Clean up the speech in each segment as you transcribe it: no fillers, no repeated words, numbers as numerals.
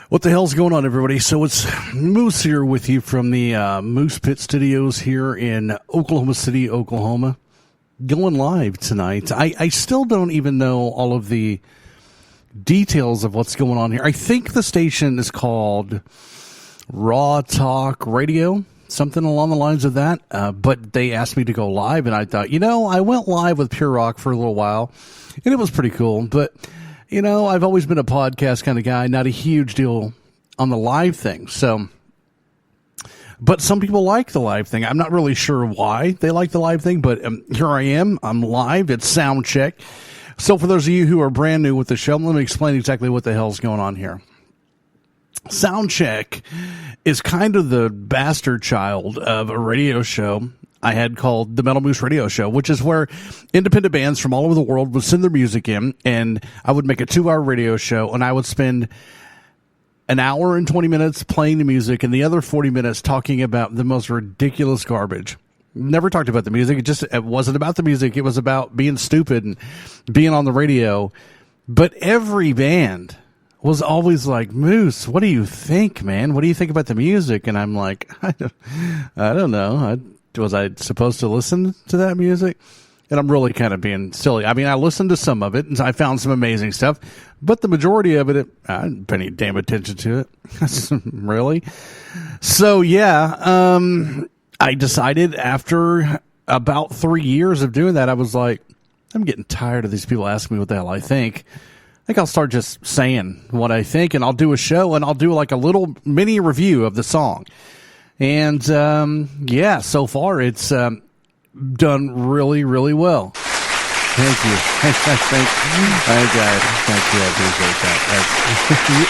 What the hell's going on, everybody? So it's Moose here with you from the Moose Pit Studios here in Oklahoma City, Oklahoma. Going live tonight. I still don't even know all of the details of what's going on here. I think the station is called Raw Talk Radio, something along the lines of that. But they asked me to go live, and I thought, I went live with Pure Rock for a little while, and it was pretty cool. But, I've always been a podcast kind of guy, not a huge deal on the live thing. So, but some people like the live thing. I'm not really sure why they like the live thing, but here I am. I'm live. It's Soundcheck. So for those of you who are brand new with the show, let me explain exactly what the hell's going on here. Soundcheck is kind of the bastard child of a radio show I had called the Metal Moose Radio Show, which is where independent bands from all over the world would send their music in, and I would make a 2-hour radio show, and I would spend an hour and 20 minutes playing the music and the other 40 minutes talking about the most ridiculous garbage. Never talked about the music. It wasn't about the music. It was about being stupid and being on the radio. But every band was always like, Moose, what do you think, man? What do you think about the music? And I'm like, I don't know. Was I supposed to listen to that music? And I'm really kind of being silly. I mean, I listened to some of it, and I found some amazing stuff. But the majority of it, I didn't pay any damn attention to it. Really? So, yeah, I decided after about 3 years of doing that, I was like, I'm getting tired of these people asking me what the hell I think. I think I'll start just saying what I think, and I'll do a show, and I'll do like a little mini review of the song. And, so far it's done really, really well. Thank you. Thank you. I appreciate that.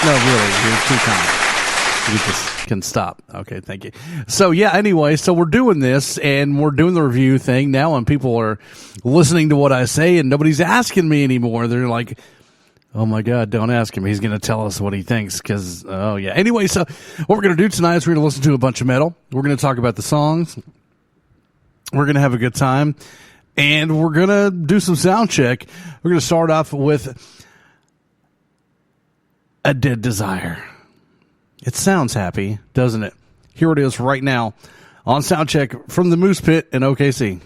No, really, you're too kind. You just can stop. Okay, thank you. So, anyway, so we're doing this, and we're doing the review thing now, and people are listening to what I say, and nobody's asking me anymore. They're like, oh my God, don't ask him. He's going to tell us what he thinks because, Anyway, so what we're going to do tonight is we're going to listen to a bunch of metal. We're going to talk about the songs. We're going to have a good time. And we're going to do some sound check. We're going to start off with A Dead Desire. It sounds happy, doesn't it? Here it is right now on Soundcheck from the Moose Pit in OKC.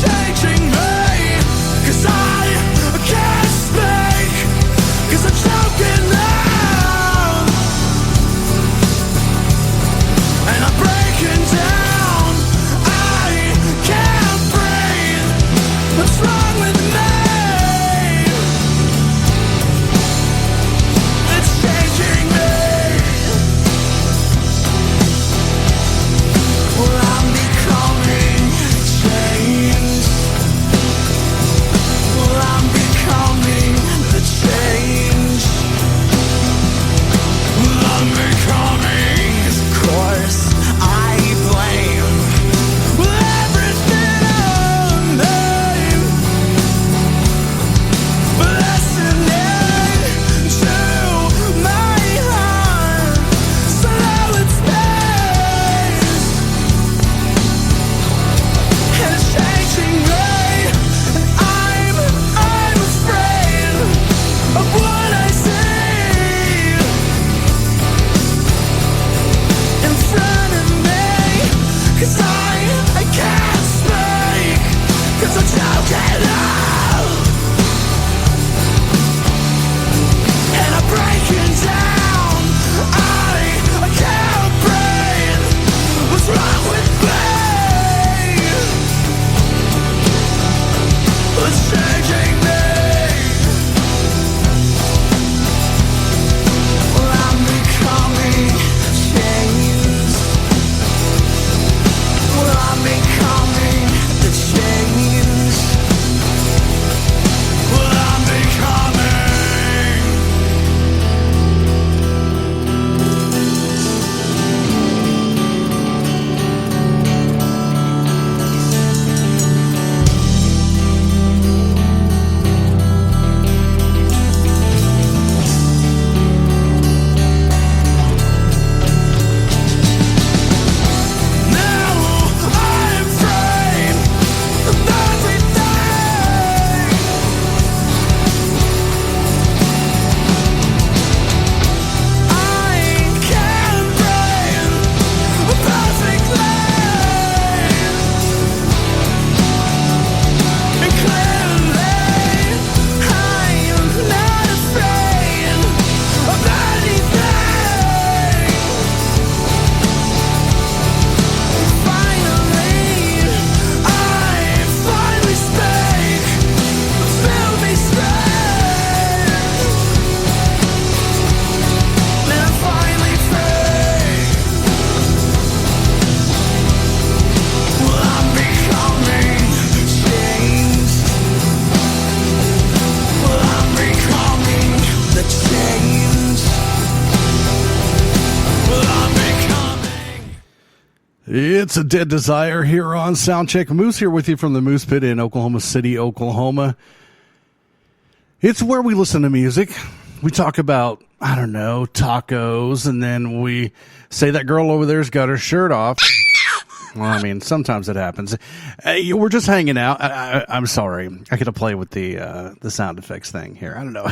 Changing me, 'cause I can't It's a Dead Desire here on Soundcheck. Moose here with you from the Moose Pit in Oklahoma City, Oklahoma. It's where we listen to music. We talk about, I don't know, tacos, and then we say that girl over there's got her shirt off. Well, I mean, sometimes it happens. We're just hanging out. I'm sorry. I got to play with the sound effects thing here. I don't know.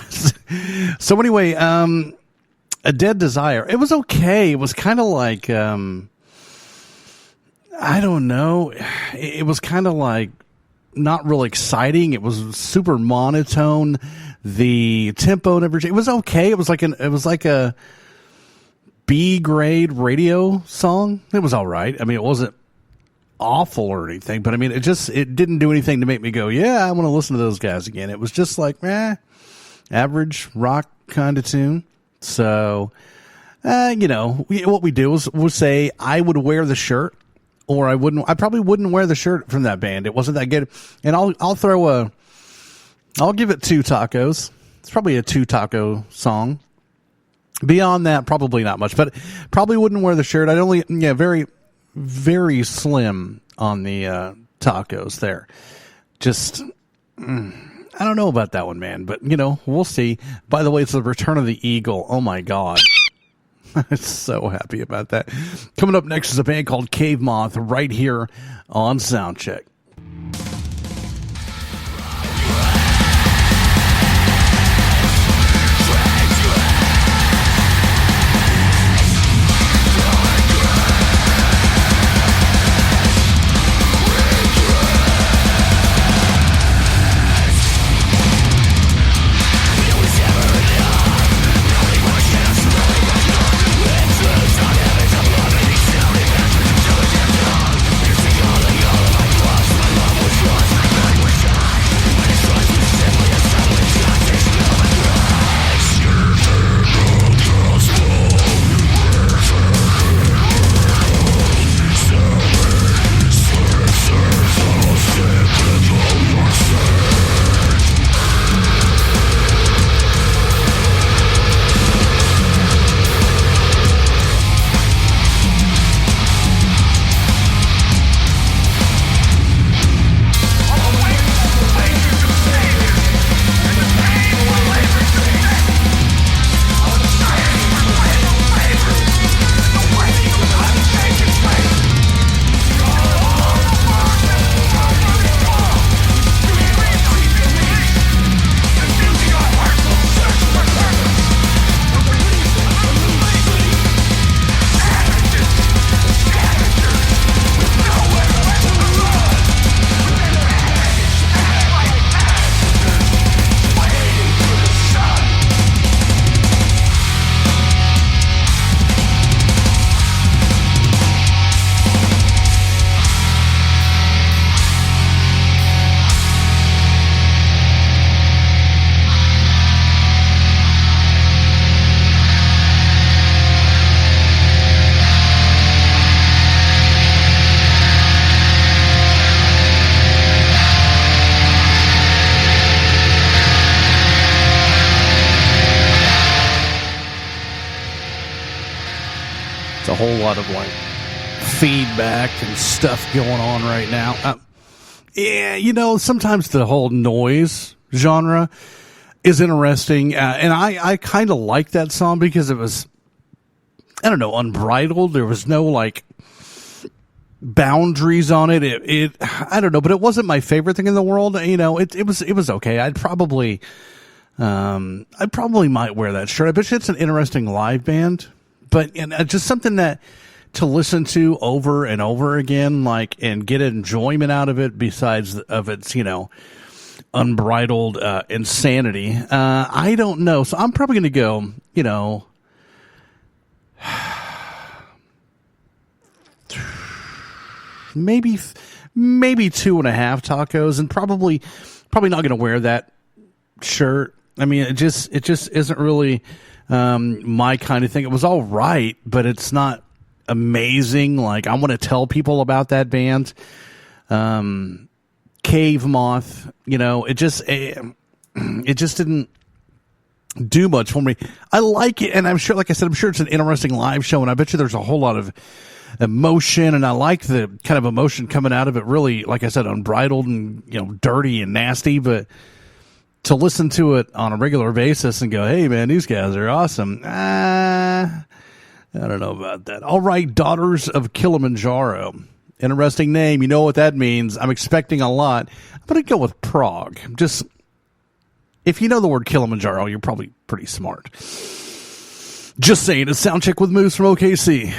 So anyway, A Dead Desire. It was okay. It was kind of like, I don't know. It was kind of like not real exciting. It was super monotone. The tempo and everything. It was okay. It was like a B grade radio song. It was all right. I mean, it wasn't awful or anything, but I mean, it didn't do anything to make me go, yeah, I want to listen to those guys again. It was just like, average rock kind of tune. So, what we do is we'll say I would wear the shirt, or I wouldn't. I probably wouldn't wear the shirt from that band. It wasn't that good. And I'll give it 2 tacos. It's probably a 2 taco song. Beyond that, probably not much, but probably wouldn't wear the shirt. I'd only, very, very slim on the tacos there. Just, I don't know about that one, man, but we'll see. By the way, it's the Return of the Eagle. Oh my God. I'm so happy about that. Coming up next is a band called MOTH right here on Soundcheck. A whole lot of feedback and stuff going on right now. Sometimes the whole noise genre is interesting, and I kind of like that song because it was, I don't know, unbridled. There was no boundaries on it. It I don't know, but it wasn't my favorite thing in the world. It was okay. I probably might wear that shirt. I bet you it's an interesting live band. But just something that to listen to over and over again, and get enjoyment out of it besides of its, unbridled insanity. I don't know. So I'm probably going to go, maybe 2.5 tacos, and probably not going to wear that shirt. I mean, it just isn't really my kind of thing. It was all right, but it's not amazing. I want to tell people about that band. MOTH, it just didn't do much for me. I like it, and I'm sure, like I said, I'm sure it's an interesting live show, and I bet you there's a whole lot of emotion, and I like the kind of emotion coming out of it, really, like I said, unbridled and, dirty and nasty. But to listen to it on a regular basis and go, hey, man, these guys are awesome. I don't know about that. All right, Daughters of Kilimanjaro. Interesting name. You know what that means. I'm expecting a lot. I'm going to go with Prague. Just, if you know the word Kilimanjaro, you're probably pretty smart. Just saying, it's Soundcheck with Moose from OKC.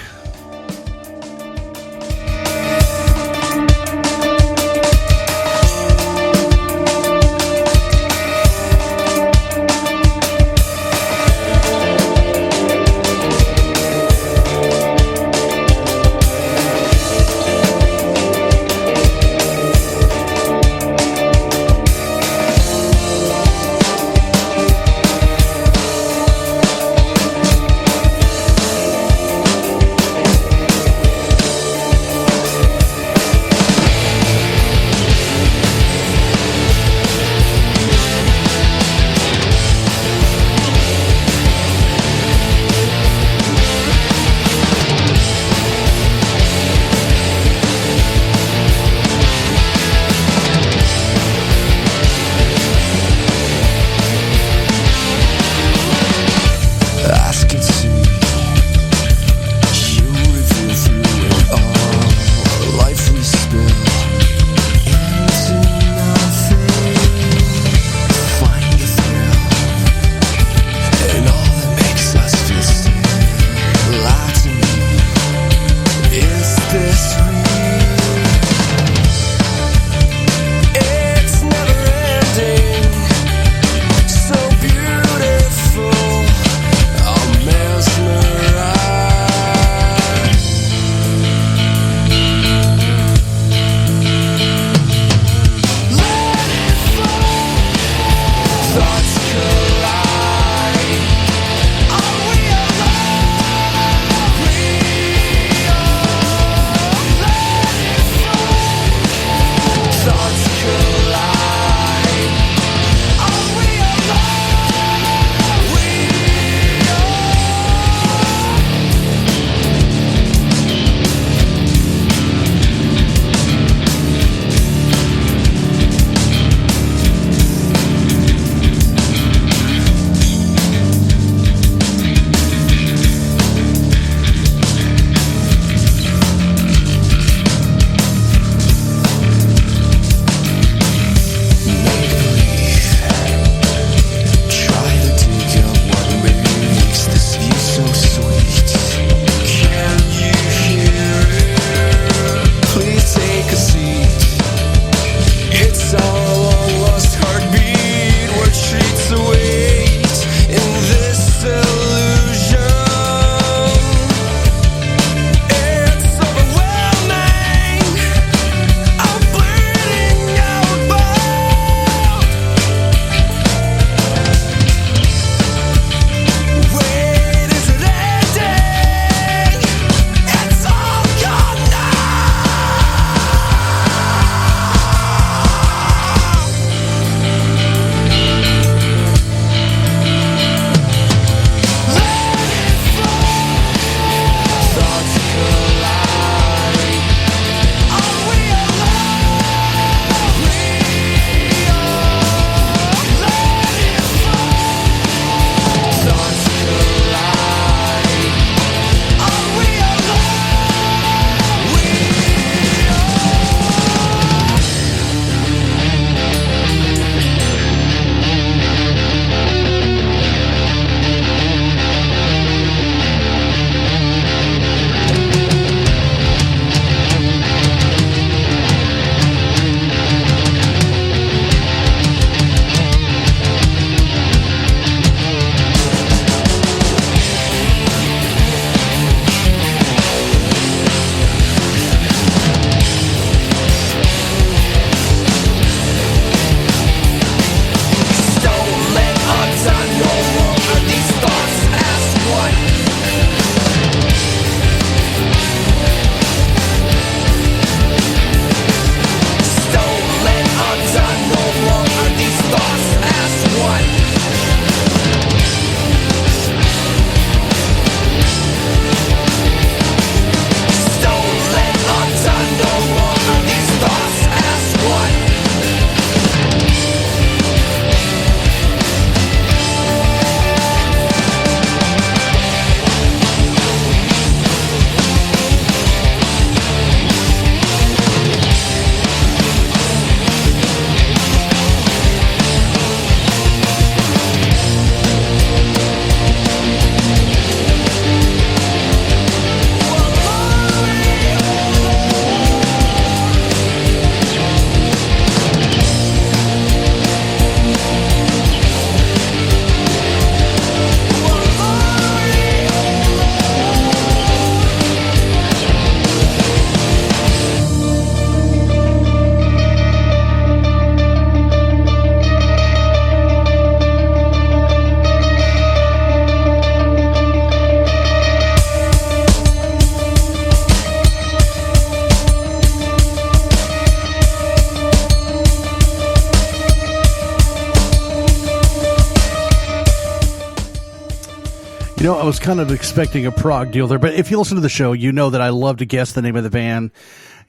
I was kind of expecting a prog deal there, but if you listen to the show, you know that I love to guess the name of the band.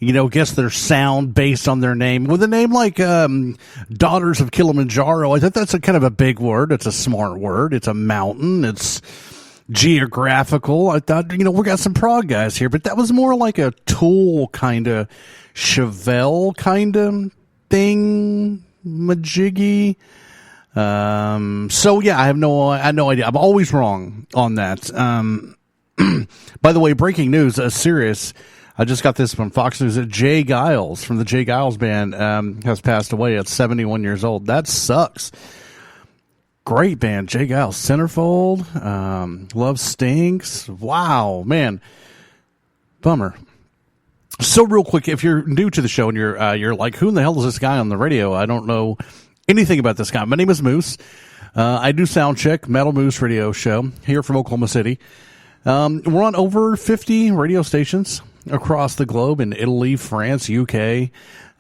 Guess their sound based on their name. With a name like Daughters of Kilimanjaro, I think that's a kind of a big word. It's a smart word. It's a mountain. It's geographical. I thought, we got some prog guys here, but that was more like a Tool kind of Chevelle kind of thing, majiggy. So yeah, I had no idea. I'm always wrong on that. By the way, breaking news, serious. I just got this from Fox News that Jay Giles from the Jay Giles Band has passed away at 71 years old. That sucks. Great band, Jay Giles, Centerfold, Love Stinks. Wow, man, bummer. So real quick, if you're new to the show and you're like, who in the hell is this guy on the radio? I don't know anything about this guy. My name is Moose. I do Soundcheck, Metal Moose radio show here from Oklahoma City. We're on over 50 radio stations across the globe in Italy, France, UK,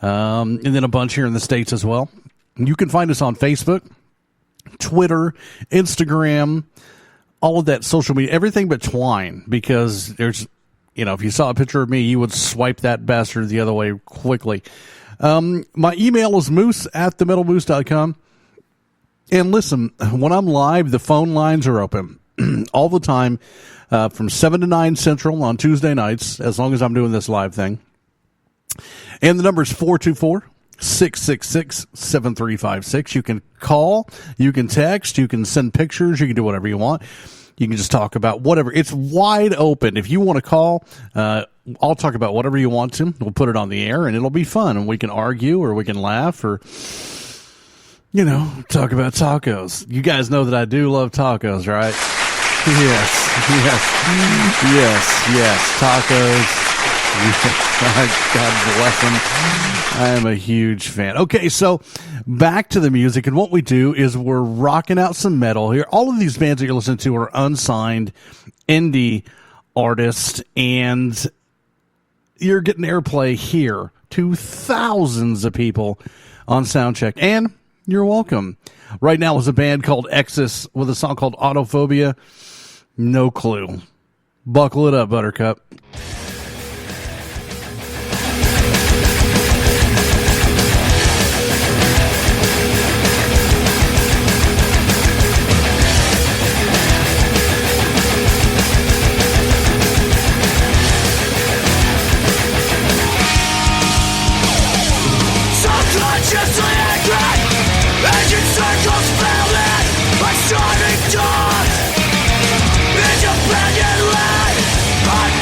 and then a bunch here in the States as well. You can find us on Facebook, Twitter, Instagram, all of that social media, everything but Twine, because there's, if you saw a picture of me, you would swipe that bastard the other way quickly. My email is moose@themetalmoose.com. And listen, when I'm live, the phone lines are open all the time. From 7 to 9 Central on Tuesday nights, as long as I'm doing this live thing. And the number is 424-666-7356. You can call, you can text, you can send pictures, you can do whatever you want. You can just talk about whatever. It's wide open. If you want to call, I'll talk about whatever you want to. We'll put it on the air, and it'll be fun. And we can argue, or we can laugh, or, talk about tacos. You guys know that I do love tacos, right? Yes. Tacos. God bless them. I am a huge fan. Okay, so back to the music, and what we do is we're rocking out some metal here. All of these bands that you're listening to are unsigned indie artists, and you're getting airplay here to thousands of people on Soundcheck, and you're welcome. Right now is a band called Exodus with a song called Autophobia. No clue. Buckle it up, Buttercup. Subconsciously angry, engine circles failing, like starving dogs. Independently, I'm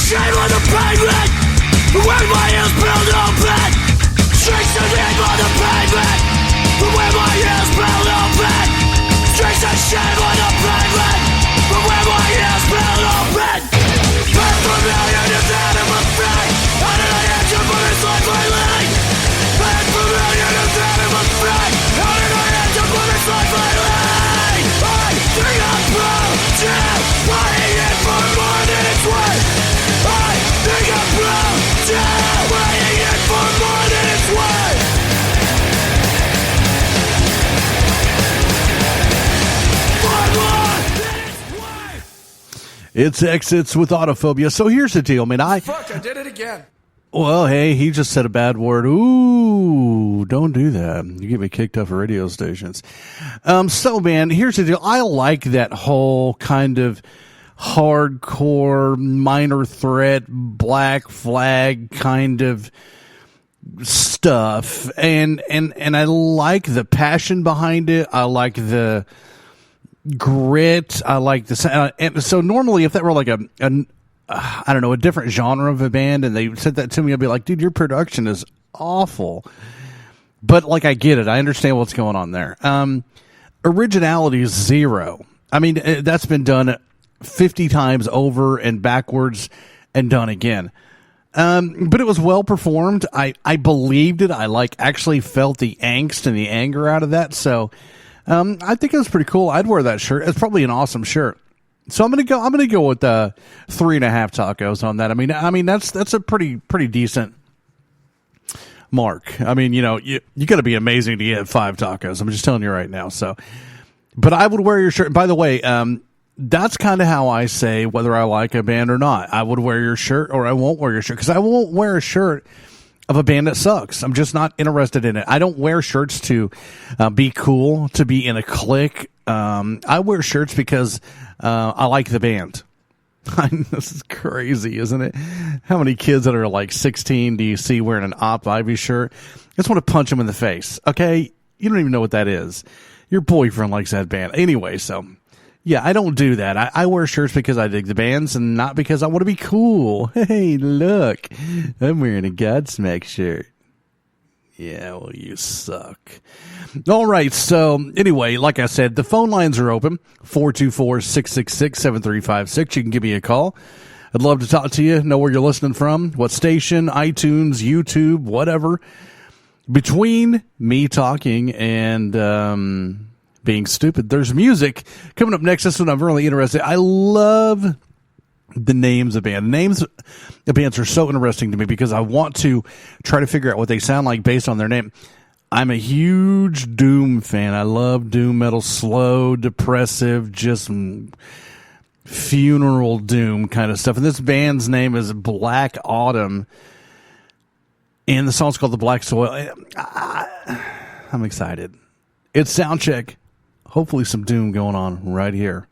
shame on the pavement. Where my ears build open. Streaks of shame on the pavement. Where my ears build open. Streaks of shame on the pavement. Where my ears build open. Birth familiar to that of a thing. How did I enter for this life I lead? Birth familiar to that of a thing. How did I enter for this life I lead? I think I'm proud to playing it for more than it's worth. I think I'm proud to playing it for more than it's worth. For more than it's worth. It's Exits with Autophobia. So here's the deal, man. Fuck, I did it again. Well, hey, he just said a bad word. Ooh, don't do that. You get me kicked off of radio stations. So, man, here's the deal. I like that whole kind of hardcore, minor threat, black flag kind of stuff. And I like the passion behind it. I like the grit. I like the and so normally if that were like a I don't know, a different genre of a band and they said that to me, I'd be like, dude, your production is awful. But like, I get it. I understand what's going on there. Originality is zero. I mean, that's been done 50 times over and backwards and done again. But it was well performed. I believed it. I actually felt the angst and the anger out of that. So, I think it was pretty cool. I'd wear that shirt. It's probably an awesome shirt. So I'm gonna go with 3.5 tacos on that. I mean that's a pretty decent mark. I mean, you got to be amazing to get 5 tacos. I'm just telling you right now. So, but I would wear your shirt. By the way, that's kind of how I say whether I like a band or not. I would wear your shirt or I won't wear your shirt because I won't wear a shirt of a band that sucks. I'm just not interested in it. I don't wear shirts to be cool, to be in a clique. I wear shirts because I like the band. This is crazy, isn't it? How many kids that are like 16 do you see wearing an Op Ivy shirt? I just want to punch them in the face. Okay? You don't even know what that is. Your boyfriend likes that band. Anyway, so yeah, I don't do that. I wear shirts because I dig the bands and not because I want to be cool. Hey, look, I'm wearing a Godsmack shirt. Yeah, well, you suck. All right, so anyway, like I said, the phone lines are open, 424-666-7356. You can give me a call. I'd love to talk to you, know where you're listening from, what station, iTunes, YouTube, whatever. Between me talking and being stupid, there's music. Coming up next, this one I'm really interested. I love the names of bands. Names of bands are so interesting to me because I want to try to figure out what they sound like based on their name. I'm a huge Doom fan. I love Doom metal, slow, depressive, just funeral Doom kind of stuff. And this band's name is Black Autumn, and the song's called The Black Soil. I'm excited. It's Soundcheck. Hopefully some Doom going on right here.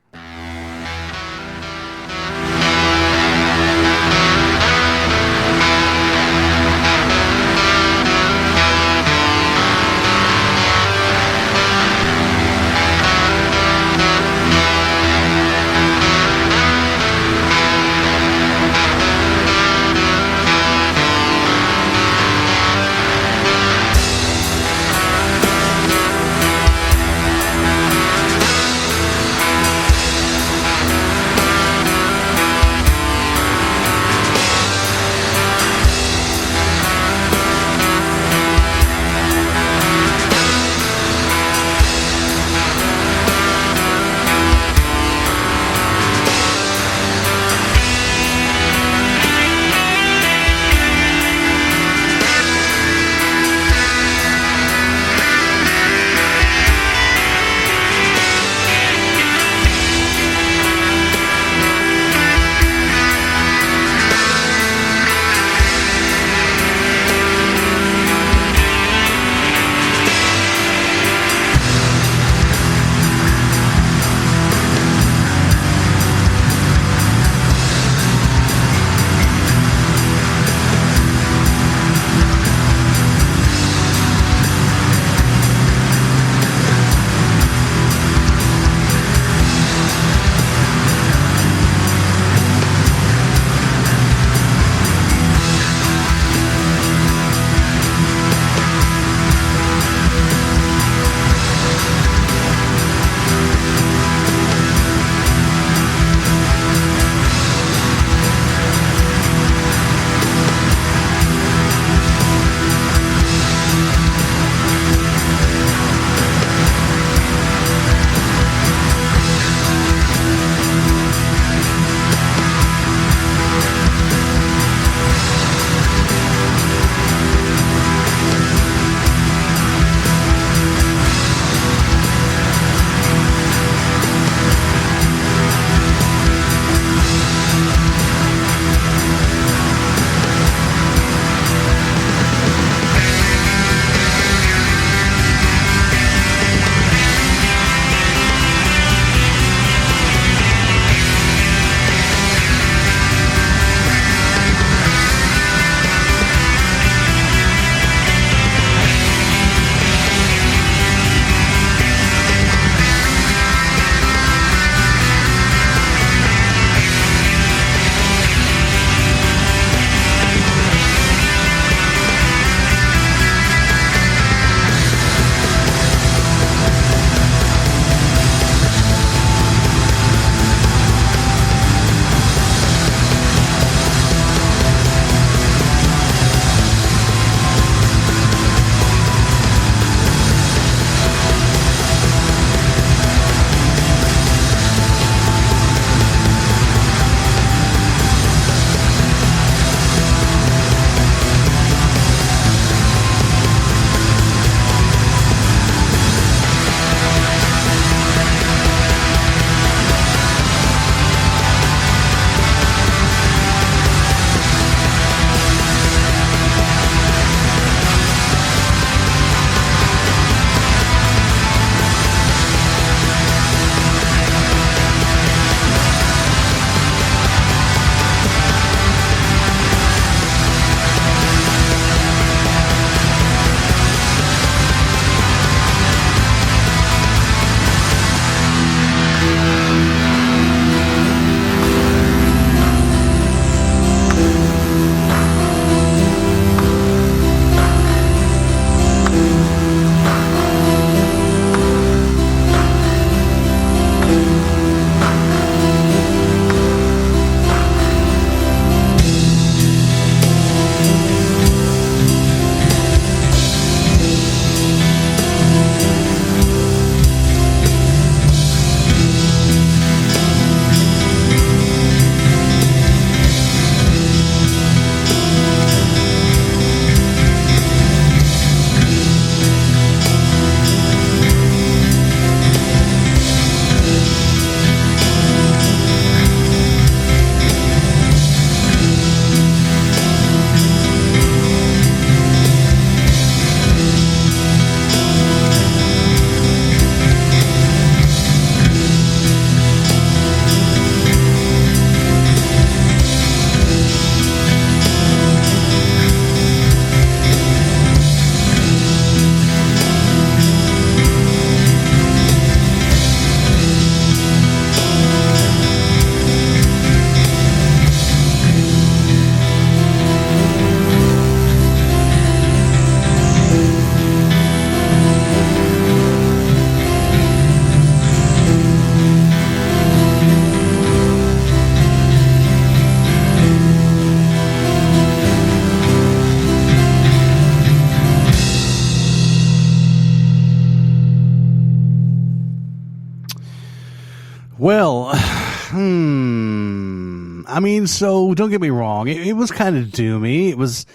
I mean, so don't get me wrong. It was kind of doomy. It was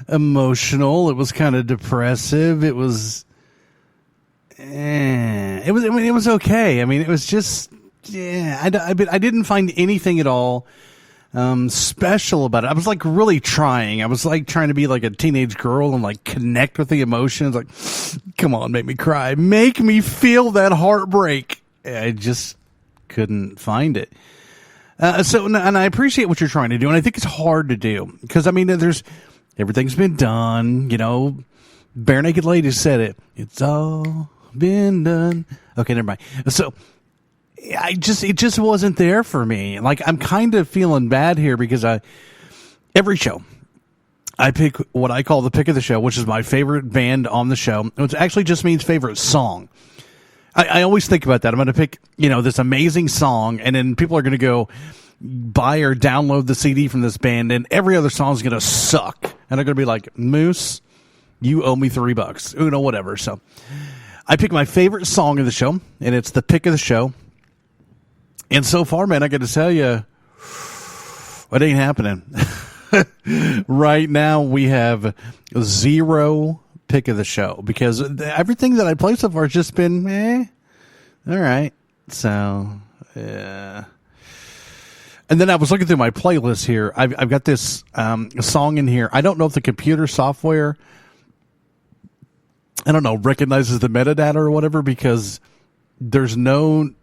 emotional. It was kind of depressive. It was, it was okay. I mean, it was just, I didn't find anything at all special about it. I was like really trying. I was like trying to be like a teenage girl and like connect with the emotions. Like, come on, make me cry. Make me feel that heartbreak. I just couldn't find it. And I appreciate what you're trying to do. And I think it's hard to do because, I mean, everything's been done, Bare Naked Ladies said it. It's all been done. Okay, never mind. So it just wasn't there for me. Like, I'm kind of feeling bad here because every show I pick what I call the pick of the show, which is my favorite band on the show, which actually just means favorite song. I always think about that. I'm going to pick, this amazing song, and then people are going to go buy or download the CD from this band, and every other song is going to suck. And they're going to be like, Moose, you owe me $3. Whatever. So I pick my favorite song of the show, and it's the pick of the show. And so far, man, I got to tell you, it ain't happening. Right now, we have 0 pick of the show because everything that I play so far has just been all right. So yeah. And then I was looking through my playlist here. I've got this song in here. I don't know if the computer software, recognizes the metadata or whatever, because the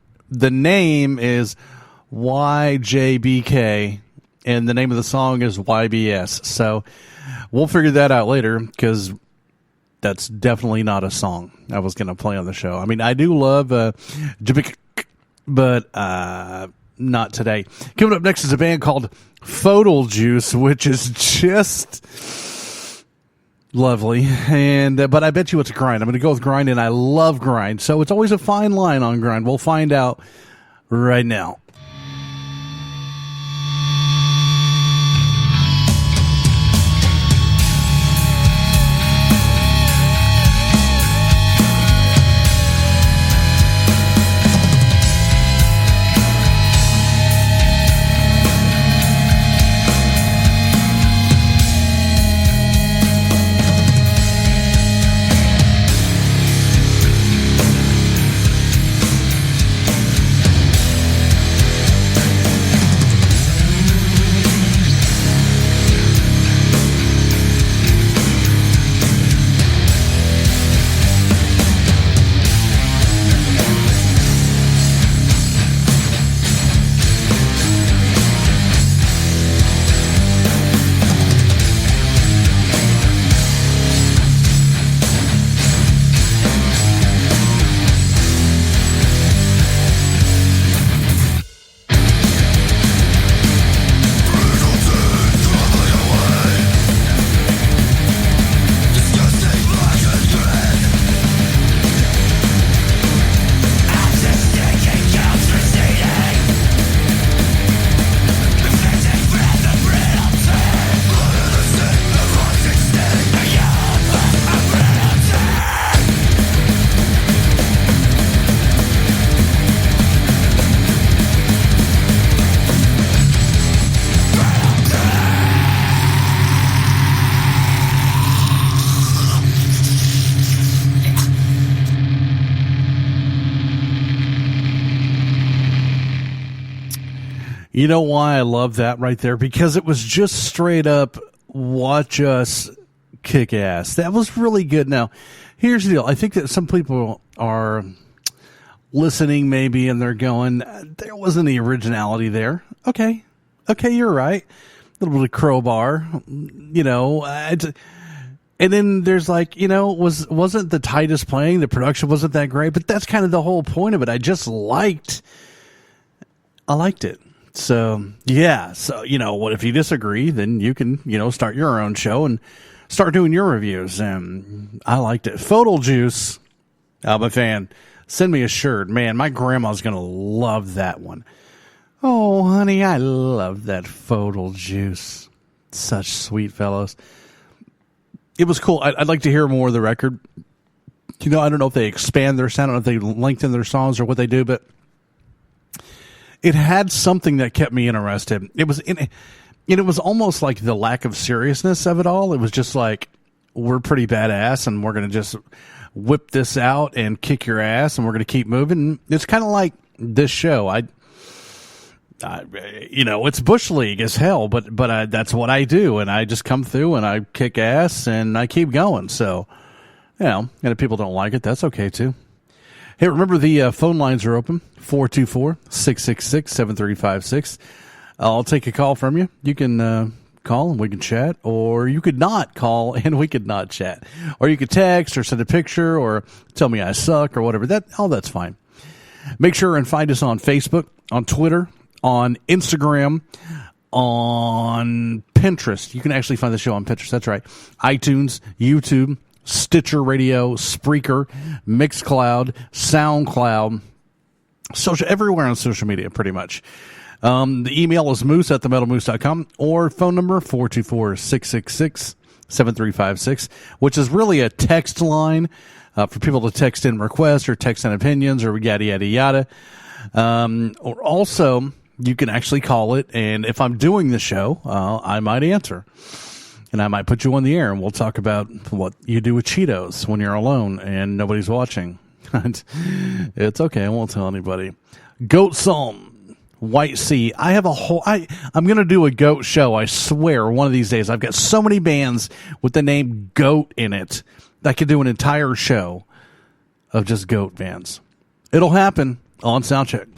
name is YJBK and the name of the song is YBS. So we'll figure that out later because that's definitely not a song I was going to play on the show. I mean, I do love but not today. Coming up next is a band called Photo Juice, which is just lovely. But I bet you it's grind. I'm going to go with grind, and I love grind. So it's always a fine line on grind. We'll find out right now. You know why I love that right there? Because it was just straight up watch us kick ass. That was really good. Now, here's the deal. I think that some people are listening maybe and they're going, there wasn't any originality there. Okay, you're right. A little bit of crowbar, and then there's like, wasn't the tightest playing, the production wasn't that great, but that's kind of the whole point of it. I liked it. So, yeah. So, what if you disagree, then you can, start your own show and start doing your reviews. And I liked it. Photo Juice. I'm a fan. Send me a shirt. Man, my grandma's going to love that one. Oh, honey, I love that Photo Juice. Such sweet fellows. It was cool. I'd like to hear more of the record. I don't know if they expand their sound. I don't know if they lengthen their songs or what they do, but it had something that kept me interested. It was almost like the lack of seriousness of it all. It was just like, we're pretty badass and we're going to just whip this out and kick your ass and we're going to keep moving. It's kind of like this show. It's Bush League as hell, but that's what I do. And I just come through and I kick ass and I keep going. So, and if people don't like it, that's okay too. Hey, remember the phone lines are open, 424-666-7356. I'll take a call from you. You can call and we can chat, or you could not call and we could not chat. Or you could text or send a picture or tell me I suck or whatever. That's fine. Make sure and find us on Facebook, on Twitter, on Instagram, on Pinterest. You can actually find the show on Pinterest. That's right. iTunes, YouTube, Stitcher Radio, Spreaker, Mixcloud, SoundCloud, everywhere on social media, pretty much. The email is moose@themetalmoose.com, or phone number 424-666-7356, which is really a text line for people to text in requests or text in opinions or yada, yada, yada. Or also, you can actually call it, and if I'm doing the show, I might answer. And I might put you on the air, and we'll talk about what you do with Cheetos when you're alone and nobody's watching. It's okay. I won't tell anybody. Goat Psalm, White Sea. I have I'm going to do a goat show. I swear one of these days. I've got so many bands with the name goat in it. I could do an entire show of just goat bands. It'll happen on Soundcheck.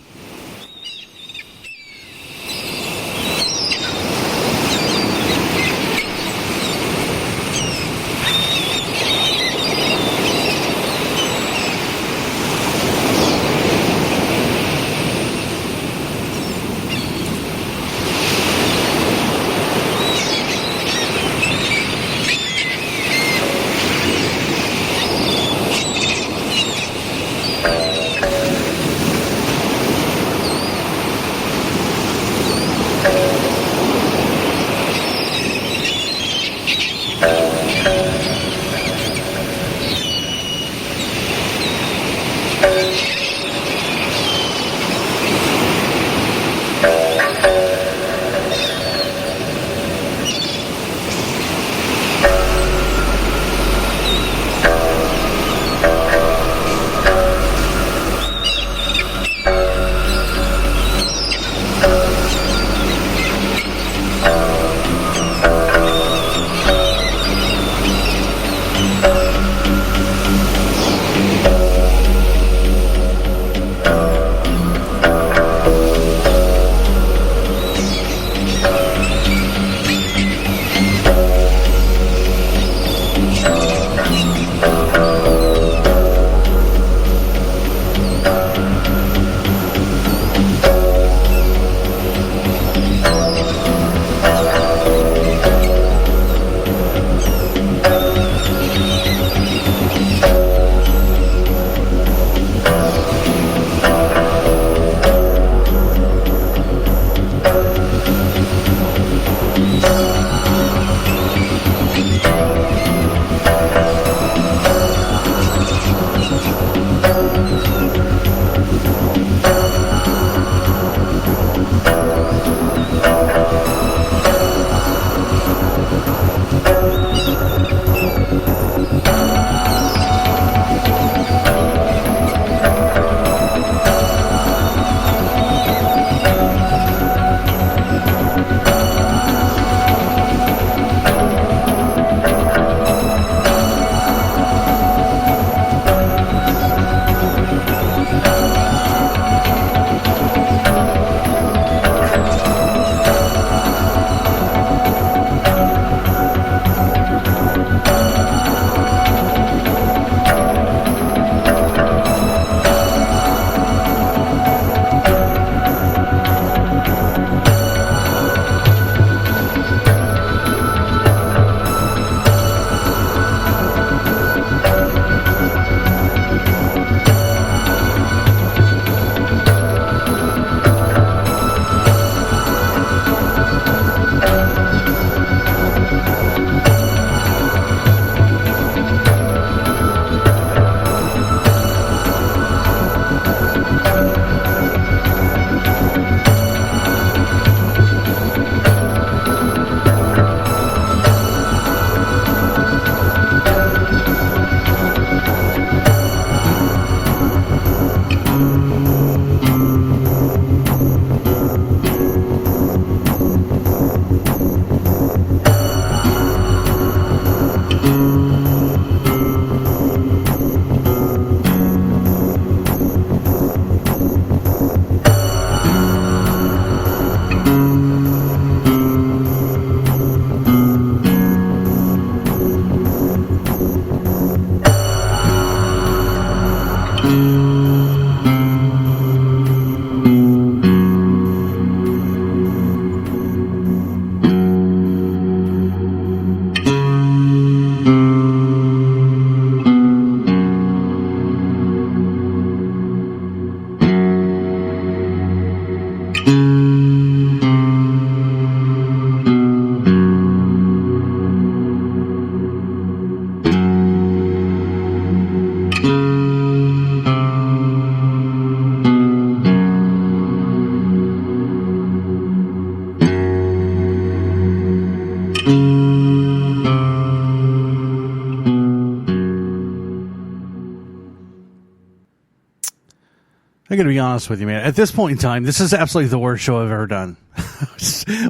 I got to be honest with you, man. At this point in time, this is absolutely the worst show I've ever done.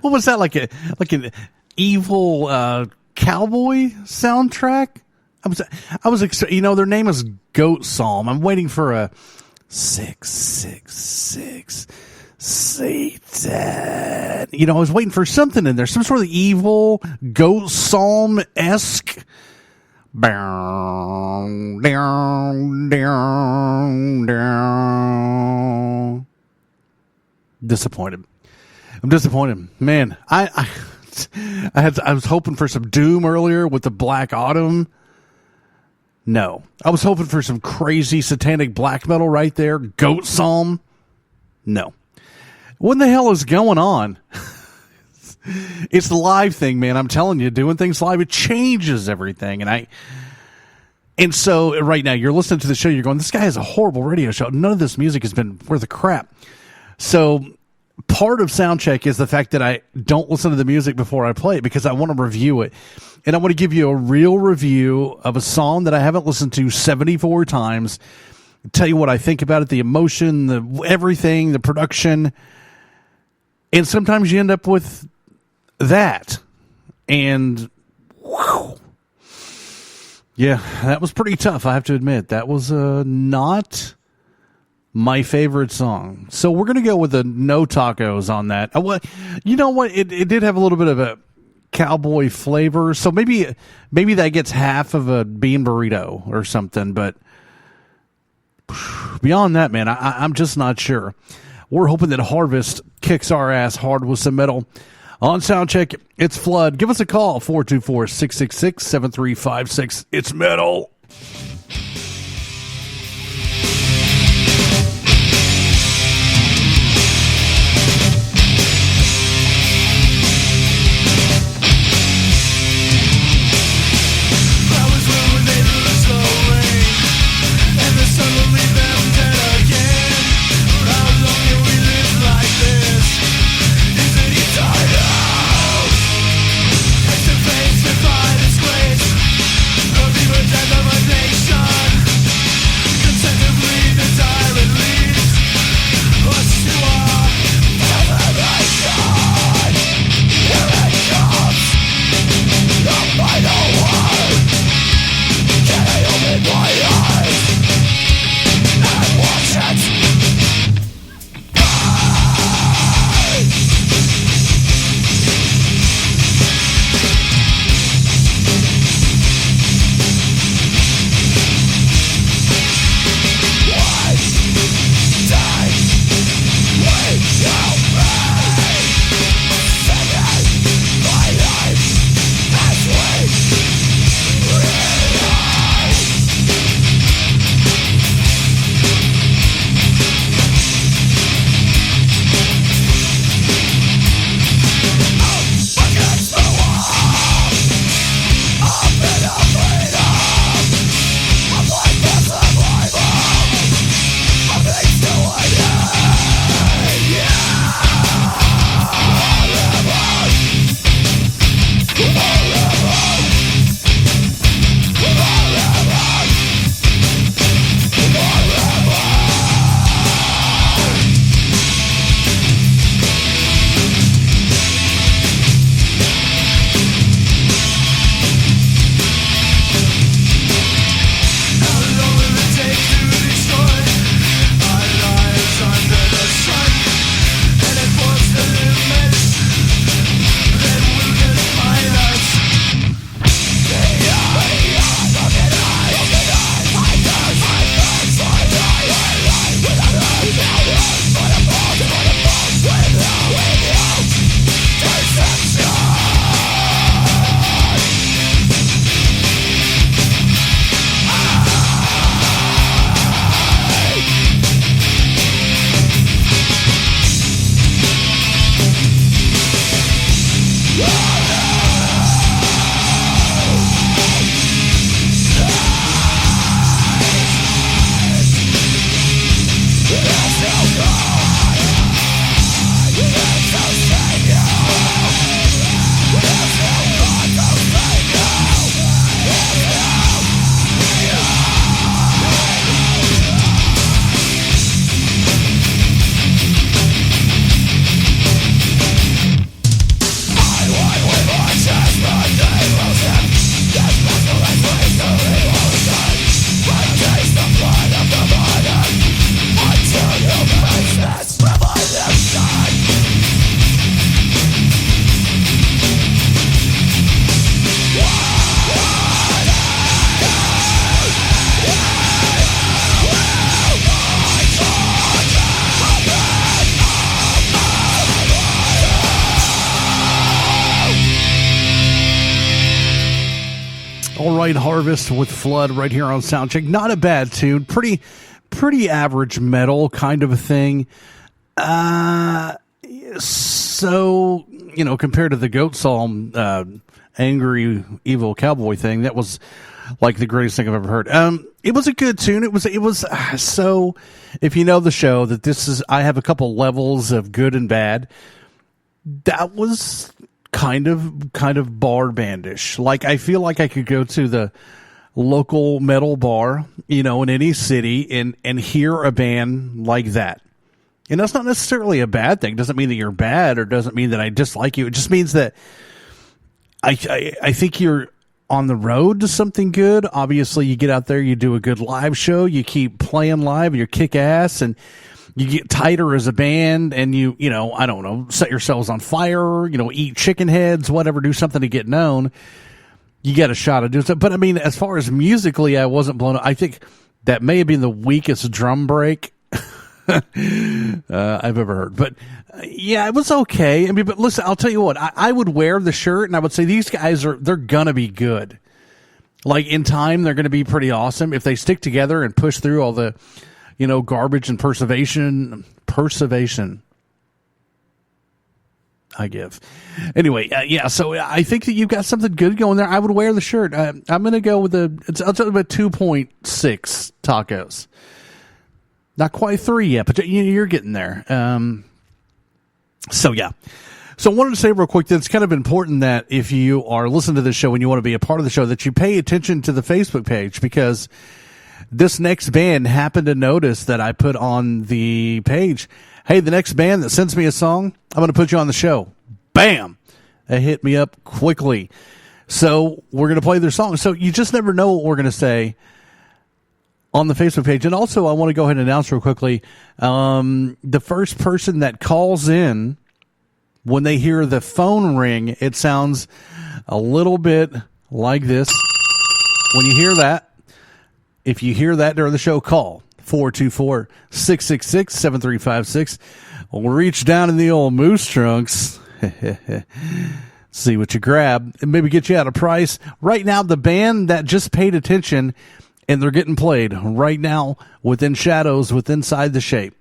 What was that, like an evil cowboy soundtrack? I was their name is Goat Psalm. I'm waiting for a 666 Satan. I was waiting for something in there, some sort of evil Goat Psalm-esque. Down, down, down, down. Disappointed. I'm disappointed, man. I was hoping for some doom earlier with the Black Autumn. No, I was hoping for some crazy satanic black metal right there. Goat Psalm. No. What the hell is going on? It's the live thing, man. I'm telling you, doing things live, it changes everything. And so right now you're listening to the show, you're going, this guy has a horrible radio show. None of this music has been worth a crap. So part of Soundcheck is the fact that I don't listen to the music before I play it because I want to review it. And I want to give you a real review of a song that I haven't listened to 74 times. Tell you what I think about it, the emotion, the everything, the production. And sometimes you end up with that. And wow. Yeah, that was pretty tough, I have to admit. That was not my favorite song. So we're going to go with the no tacos on that. Well, you know what? It did have a little bit of a cowboy flavor. So maybe that gets half of a bean burrito or something. But beyond that, man, I'm just not sure. We're hoping that Harvest kicks our ass hard with some metal. On Soundcheck, it's Flood. Give us a call, 424-666-7356. It's metal. White Harvest with Flood right here on Soundcheck. Not a bad tune. Pretty average metal kind of a thing. So, compared to the Goat Psalm, Angry Evil Cowboy thing, that was like the greatest thing I've ever heard. It was a good tune. It was so, if you know the show, that I have a couple levels of good and bad. That was kind of bar bandish. Like, I feel like I could go to the local metal bar, in any city and hear a band like that. And that's not necessarily a bad thing. It doesn't mean that you're bad, or doesn't mean that I dislike you. It just means that I think you're on the road to something good. Obviously, you get out there, you do a good live show, you keep playing live, you kick ass, and you get tighter as a band, and you I don't know, set yourselves on fire, eat chicken heads, whatever, do something to get known. You get a shot at doing something. But I mean, as far as musically, I wasn't blown up. I think that may have been the weakest drum break I've ever heard. But yeah, it was okay. I mean, but listen, I'll tell you what, I would wear the shirt and I would say these guys they're gonna be good. Like, in time, they're gonna be pretty awesome if they stick together and push through all the garbage and perseveration, I give. Anyway, so I think that you've got something good going there. I would wear the shirt. I'm going to go with I'll tell you about 2.6 tacos. Not quite 3 yet, but you're getting there. So I wanted to say real quick that it's kind of important that if you are listening to this show and you want to be a part of the show, that you pay attention to the Facebook page, because this next band happened to notice that I put on the page, hey, the next band that sends me a song, I'm going to put you on the show. Bam! They hit me up quickly. So we're going to play their song. So you just never know what we're going to say on the Facebook page. And also, I want to go ahead and announce real quickly, the first person that calls in, when they hear the phone ring, it sounds a little bit like this. When you hear that, if you hear that during the show, call 424-666-7356. We'll reach down in the old moose trunks, see what you grab, and maybe get you out a price. Right now, the band that just paid attention, and they're getting played right now within Shadows, with Inside the Shape.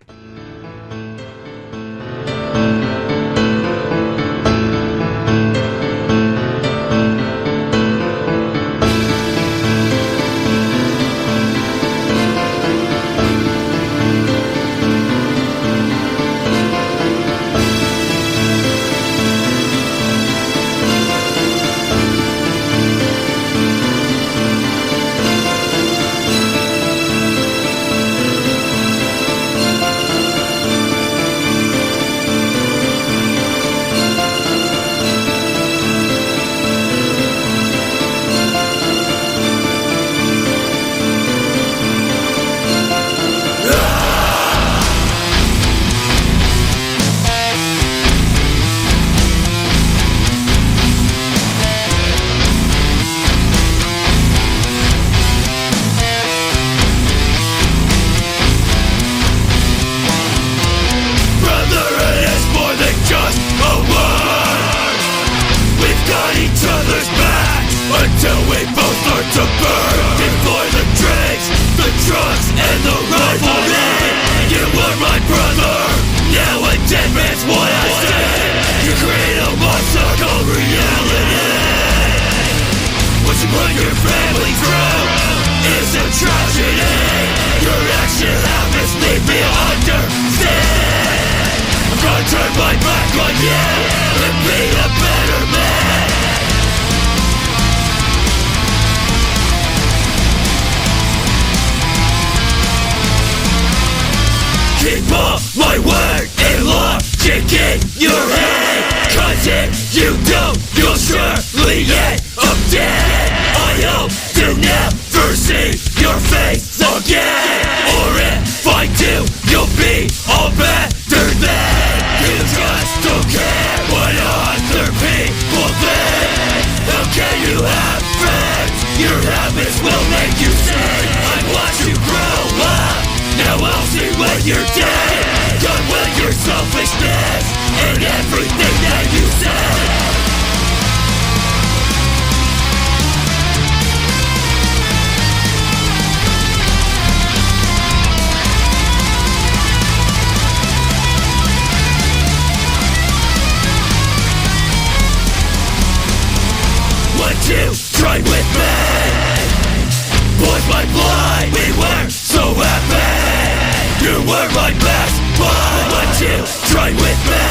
my blood, we were so happy. You were my best bud, but you tried with me.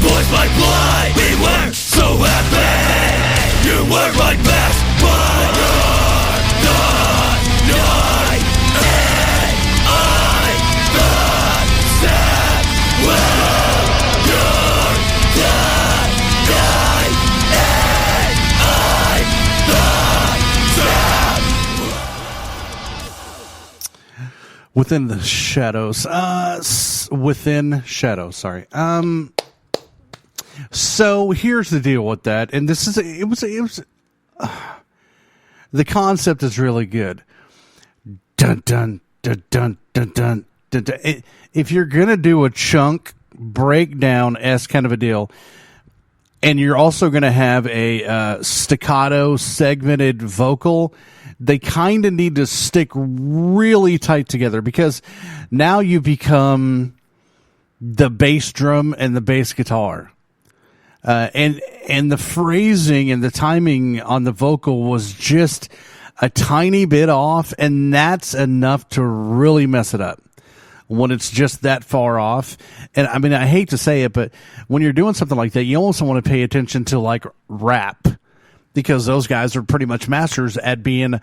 Boys, my blood, we were so happy. You were my best bud. You're not night, and I thought that well. You're the night, and I thought that Within the shadows. Within shadows, sorry. So here's the deal with that, and this is it was the concept is really good. Dun dun dun dun dun dun dun. Dun. If you're gonna do a chunk breakdown s kind of a deal, and you're also gonna have a staccato segmented vocal, they kind of need to stick really tight together, because now you become the bass drum and the bass guitar. And the phrasing and the timing on the vocal was just a tiny bit off, and that's enough to really mess it up when it's just that far off. And I mean, I hate to say it, but when you're doing something like that, you also want to pay attention to like rap, because those guys are pretty much masters at being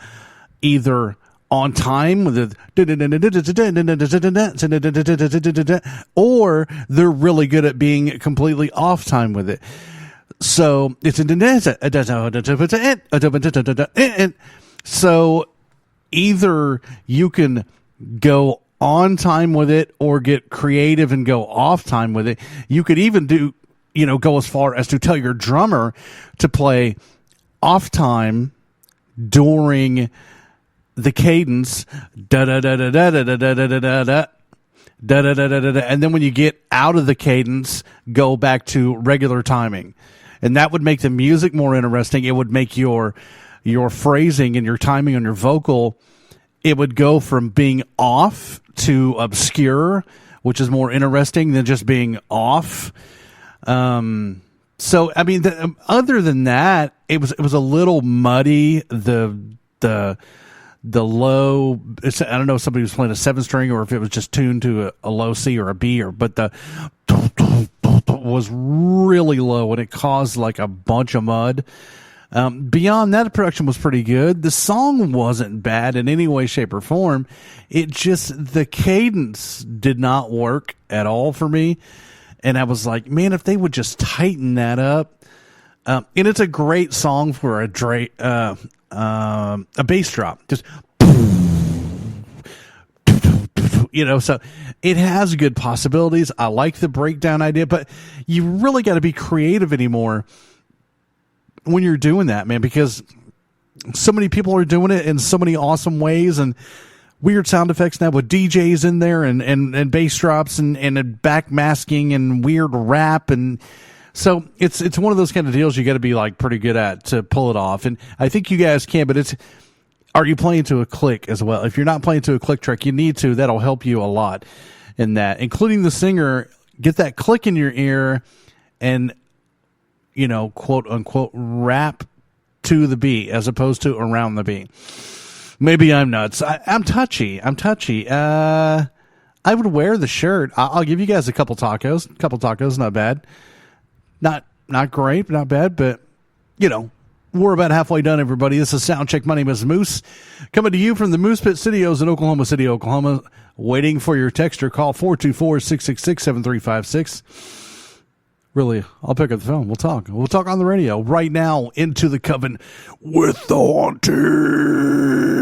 either on time with the, or they're really good at being completely off time with it. So it's so either you can go on time with it or get creative and go off time with it. You could even do, go as far as to tell your drummer to play off time during the cadence, da da da da da da da da da da da da da da da, and then when you get out of the cadence, go back to regular timing, and that would make the music more interesting. It would make your phrasing and your timing on your vocal, it would go from being off to obscure, which is more interesting than just being off. So I mean, other than that, it was a little muddy. The low, I don't know if somebody was playing a 7-string or if it was just tuned to a low C or a B, but the was really low, and it caused like a bunch of mud. Beyond that, the production was pretty good. The song wasn't bad in any way, shape, or form. It just, the cadence did not work at all for me. And I was like, man, if they would just tighten that up. And it's a great song for a bass drop, just so it has good possibilities. I like the breakdown idea, but you really got to be creative anymore when you're doing that, man, because so many people are doing it in so many awesome ways, and weird sound effects now with DJs in there and bass drops and back masking and weird rap, and so it's one of those kind of deals you got to be like pretty good at to pull it off. And I think you guys can, but are you playing to a click as well? If you're not playing to a click track, you need to. That'll help you a lot in that, including the singer. Get that click in your ear and, quote unquote, rap to the beat as opposed to around the beat. Maybe I'm nuts. I'm touchy. I would wear the shirt. I'll give you guys a couple tacos. Not bad. Not great, not bad, but, we're about halfway done, everybody. This is Soundcheck. My name is Moose, coming to you from the Moose Pit Studios in Oklahoma City, Oklahoma, waiting for your text or call 424-666-7356. Really, I'll pick up the phone. We'll talk. We'll talk on the radio right now. Into the Coven with the Haunting.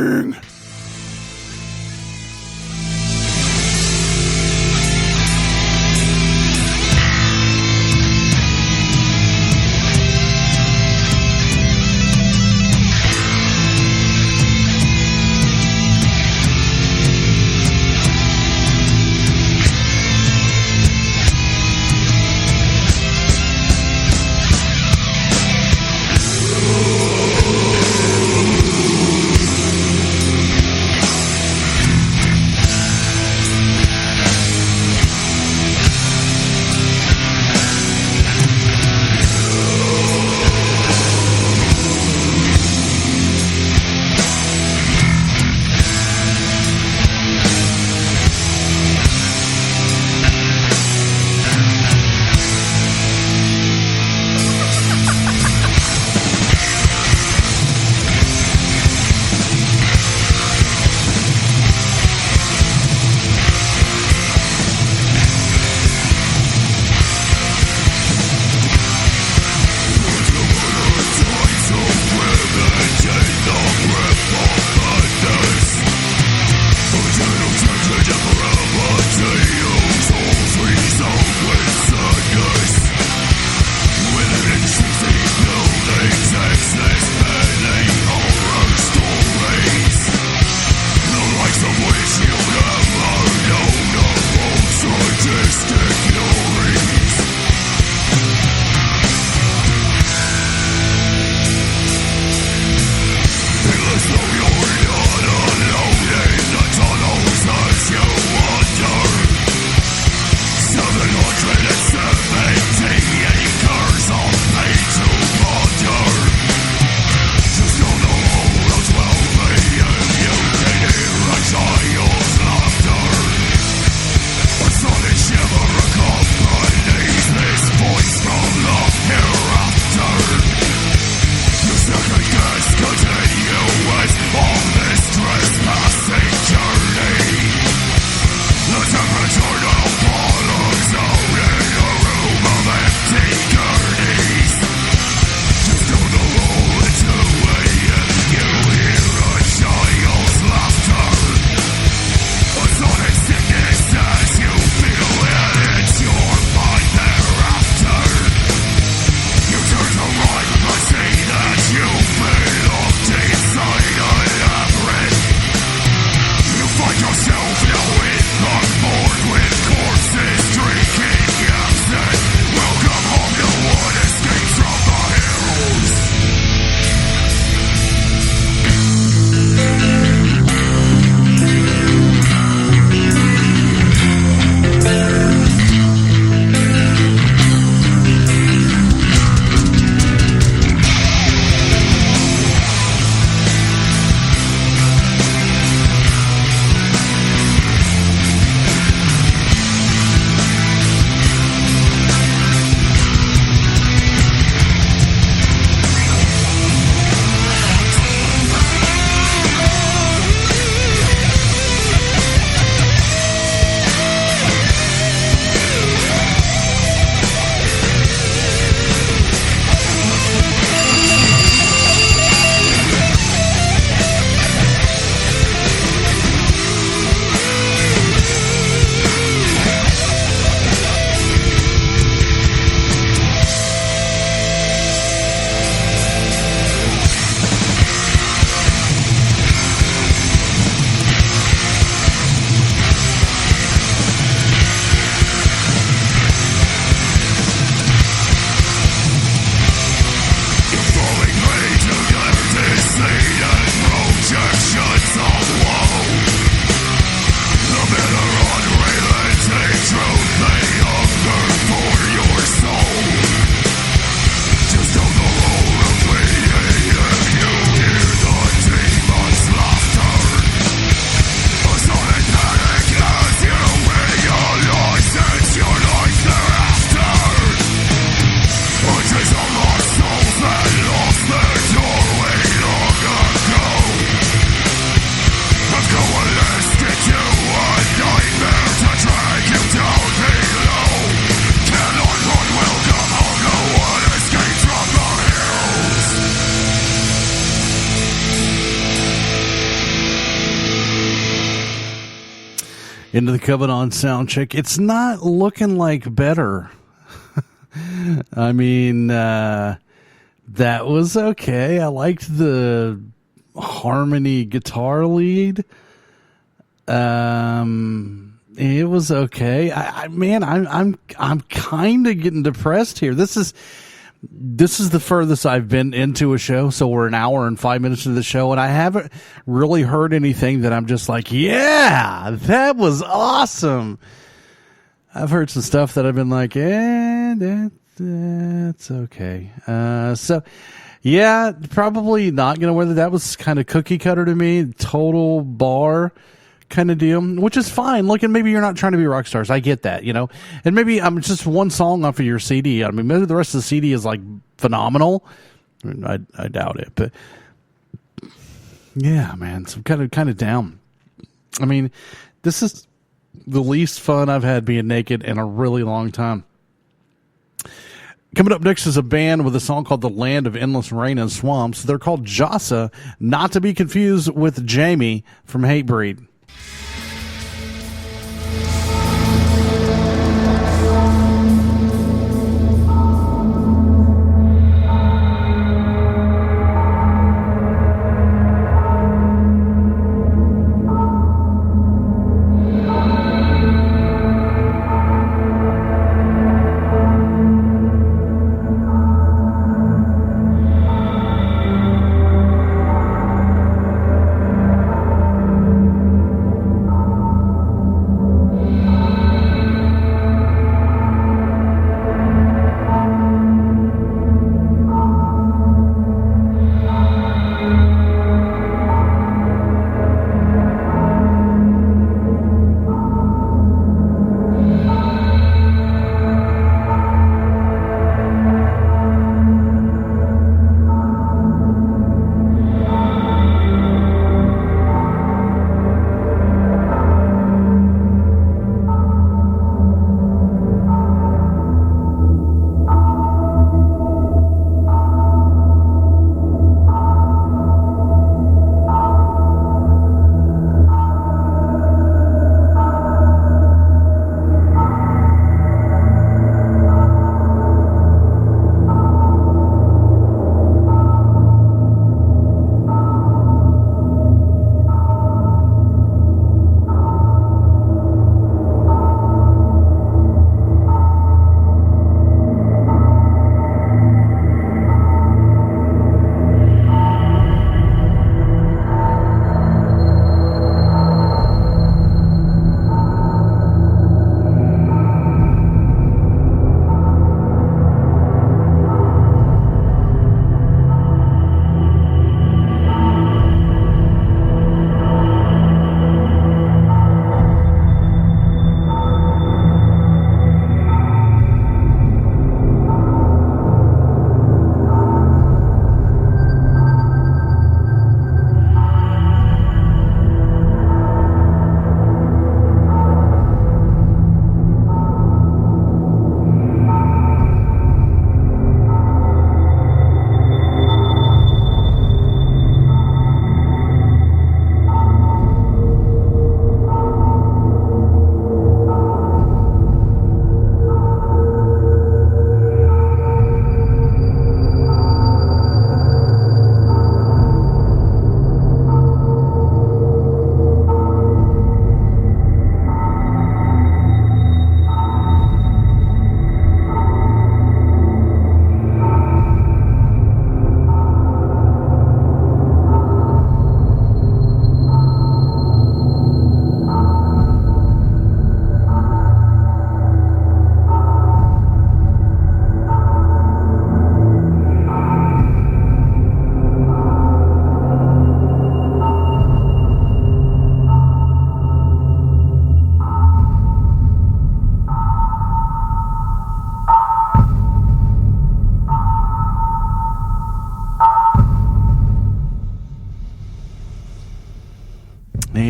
Into the Coven on Soundcheck. It's not looking like better. I mean, that was okay. I liked the harmony guitar lead. It was okay. I'm kind of getting depressed here. This is the furthest I've been into a show. So we're an hour and 5 minutes into the show, and I haven't really heard anything that I'm just like, yeah, that was awesome. I've heard some stuff that I've been like, that's okay. So yeah, probably not going to wear that. That was kind of cookie cutter to me. Total bar kind of deal, which is fine. Look, and maybe you're not trying to be rock stars. I get that, you know. And maybe I'm just one song off of your CD. I mean, maybe the rest of the CD is like phenomenal. I doubt it, but yeah, man, so kind of down. I mean, this is the least fun I've had being naked in a really long time. Coming up next is a band with a song called The Land of Endless Rain and Swamps. They're called Jasa, not to be confused with Jamie from Hatebreed.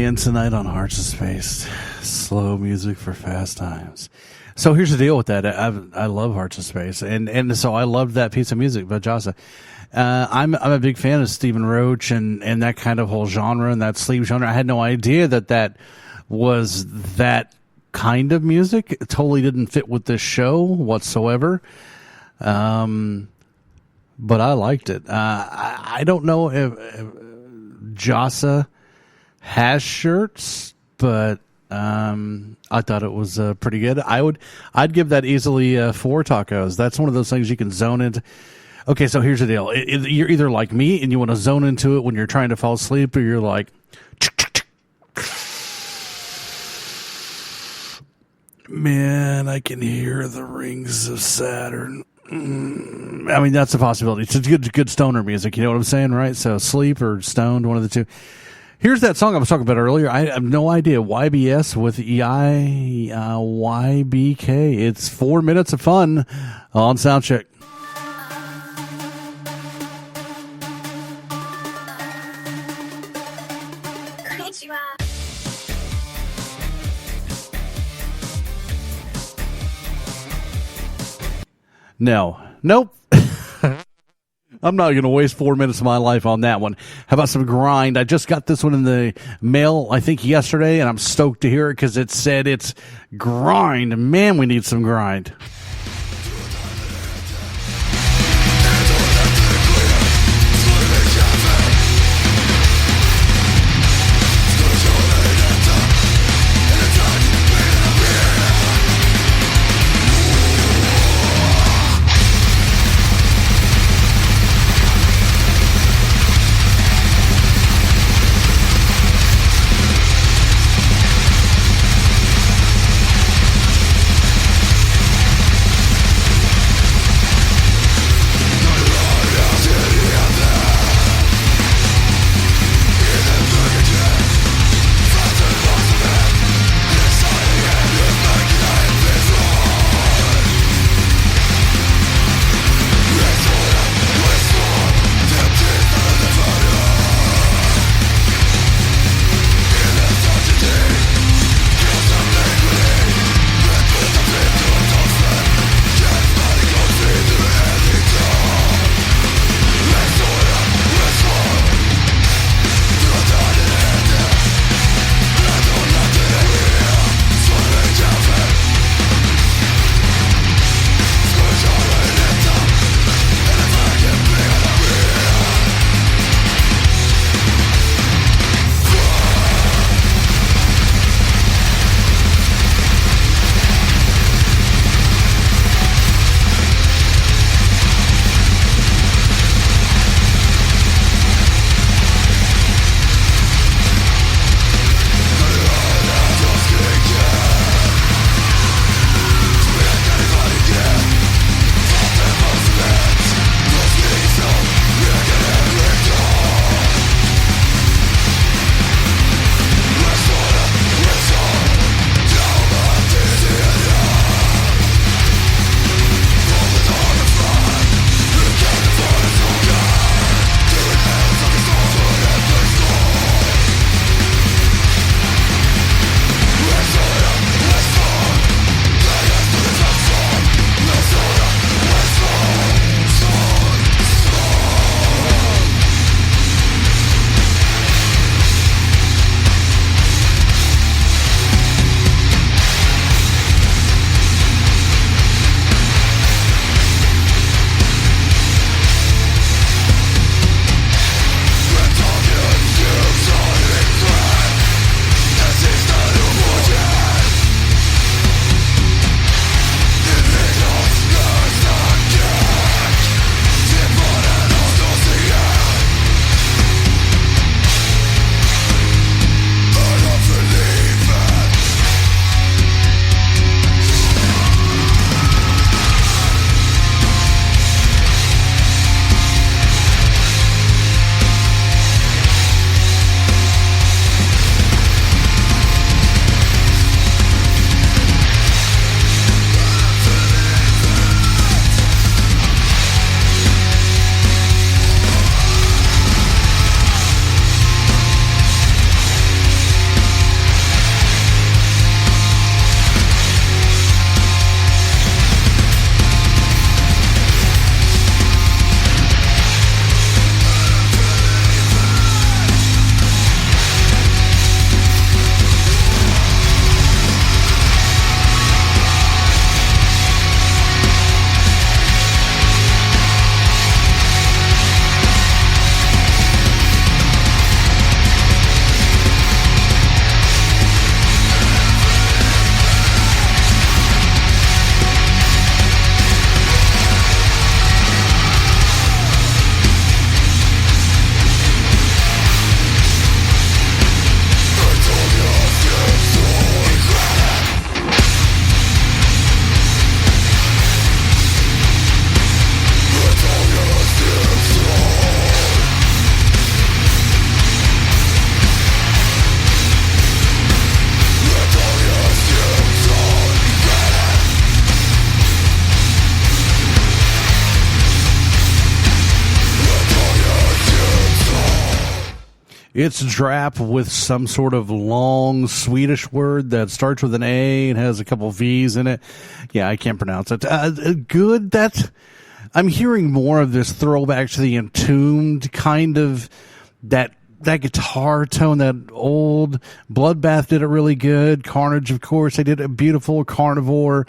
And tonight on Hearts of Space, slow music for fast times. So here's the deal with that. I love Hearts of Space, and so I loved that piece of music by Jasa. I'm a big fan of Stephen Roach and that kind of whole genre and that sleep genre. I had no idea that was that kind of music. It totally didn't fit with this show whatsoever. But I liked it. I don't know if Jasa has shirts, but I thought it was pretty good. I'd give that easily 4 tacos. That's one of those things you can zone into. Okay, so here's the deal. You're either like me and you want to zone into it when you're trying to fall asleep, or you're like, man, I can hear the rings of Saturn. I mean, that's a possibility. It's good stoner music. You know what I'm saying, right? So sleep or stoned, one of the two. Here's that song I was talking about earlier. I have no idea. YBS with YBK. It's 4 minutes of fun on Soundcheck. No. Nope. I'm not going to waste 4 minutes of my life on that one. How about some grind? I just got this one in the mail, I think, yesterday, and I'm stoked to hear it because it said it's grind. Man, we need some grind. It's drap with some sort of long Swedish word that starts with an A and has a couple V's in it. Yeah, I can't pronounce it. Good. I'm hearing more of this throwback to the Entombed kind of that guitar tone, that old Bloodbath did it really good. Carnage, of course, they did a beautiful. Carnivore,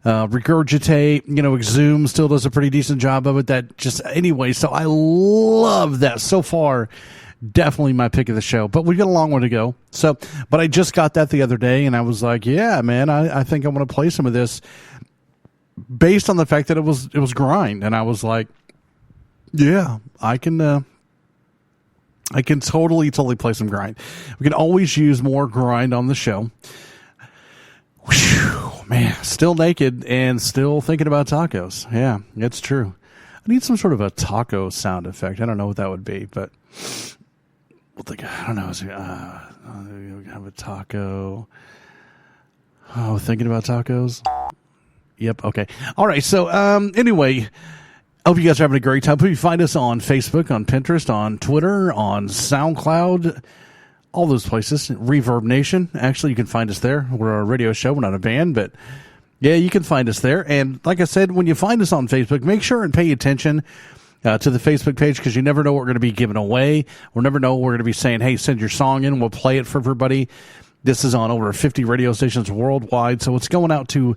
Regurgitate, Exhume still does a pretty decent job of it. So I love that so far. Definitely my pick of the show, but we've got a long one to go. So, but I just got that the other day and I was like, yeah, man, I think I want to play some of this based on the fact that it was grind. And I was like, yeah, I can totally play some grind. We can always use more grind on the show. Whew, man, still naked and still thinking about tacos. Yeah, it's true. I need some sort of a taco sound effect. I don't know what that would be, but we'll think, I don't know. We have a taco. Oh, thinking about tacos. Yep. Okay. All right. So, anyway, I hope you guys are having a great time. Please find us on Facebook, on Pinterest, on Twitter, on SoundCloud, all those places. Reverb Nation. Actually, you can find us there. We're a radio show. We're not a band, but yeah, you can find us there. And like I said, when you find us on Facebook, make sure and pay attention to the Facebook page, because you never know what we're going to be giving away. We'll never know what we're going to be saying, hey, send your song in. We'll play it for everybody. This is on over 50 radio stations worldwide, so it's going out to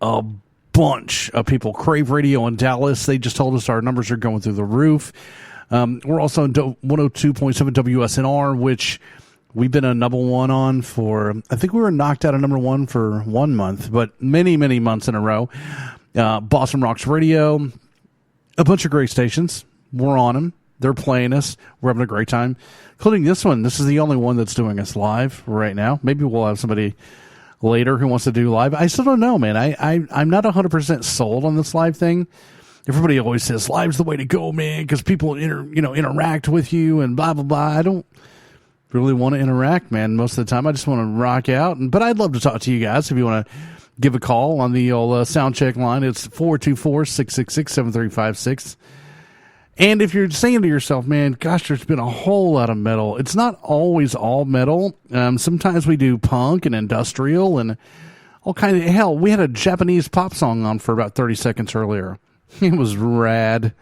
a bunch of people. Crave Radio in Dallas, they just told us our numbers are going through the roof. We're also on 102.7 WSNR, which we've been a number one on for, I think we were knocked out of number one for 1 month, but many, many months in a row. Boston Rocks Radio, a bunch of great stations. We're on them. They're playing us. We're having a great time, including this one. This is the only one that's doing us live right now. Maybe we'll have somebody later who wants to do live. I still don't know, man. I'm not 100% sold on this live thing. Everybody always says live's the way to go, man, because people interact with you and blah, blah, blah. I don't really want to interact, man, most of the time. I just want to rock out. But I'd love to talk to you guys if you want to give a call on the old Soundcheck line. It's 424-666-7356. And if you're saying to yourself, man, gosh, there's been a whole lot of metal. It's not always all metal. Sometimes we do punk and industrial and all kind of, hell, we had a Japanese pop song on for about 30 seconds earlier. It was rad.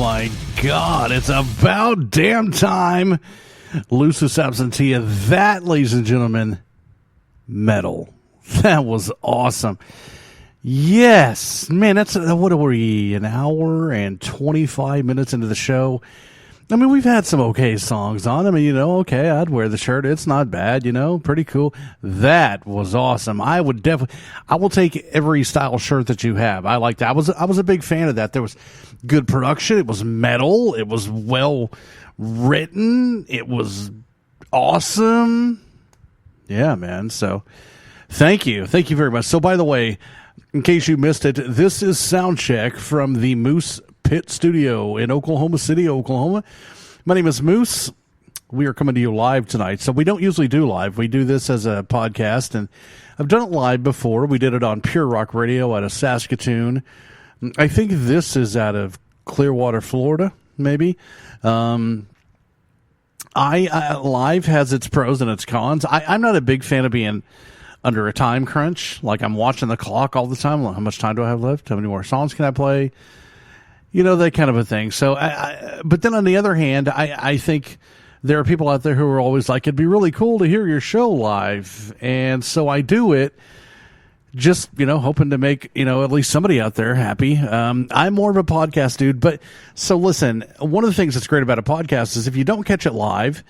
my God, it's about damn time. Lucis Absentia, that, ladies and gentlemen, metal. That was awesome. Yes, man, that's, what are we, an hour and 25 minutes into the show? I mean, we've had some okay songs on. I mean, okay, I'd wear the shirt. It's not bad, pretty cool. That was awesome. I will take every style shirt that you have. I like that. I was a big fan of that. There was good production. It was metal. It was well written. It was awesome. Yeah, man. So thank you. Thank you very much. So, by the way, in case you missed it, this is Soundcheck from the Moose Pit Studio in Oklahoma City, Oklahoma. My name is Moose. We are coming to you live tonight. So we don't usually do live. We do this as a podcast, and I've done it live before. We did it on Pure Rock Radio out of Saskatoon. I think this is out of Clearwater, Florida, maybe. Live has its pros and its cons. I'm not a big fan of being under a time crunch. Like, I'm watching the clock all the time. How much time do I have left? How many more songs can I play? That kind of a thing. So, but then on the other hand, I think there are people out there who are always like, it'd be really cool to hear your show live. And so I do it just, hoping to make, at least somebody out there happy. I'm more of a podcast dude. But so listen, one of the things that's great about a podcast is if you don't catch it live,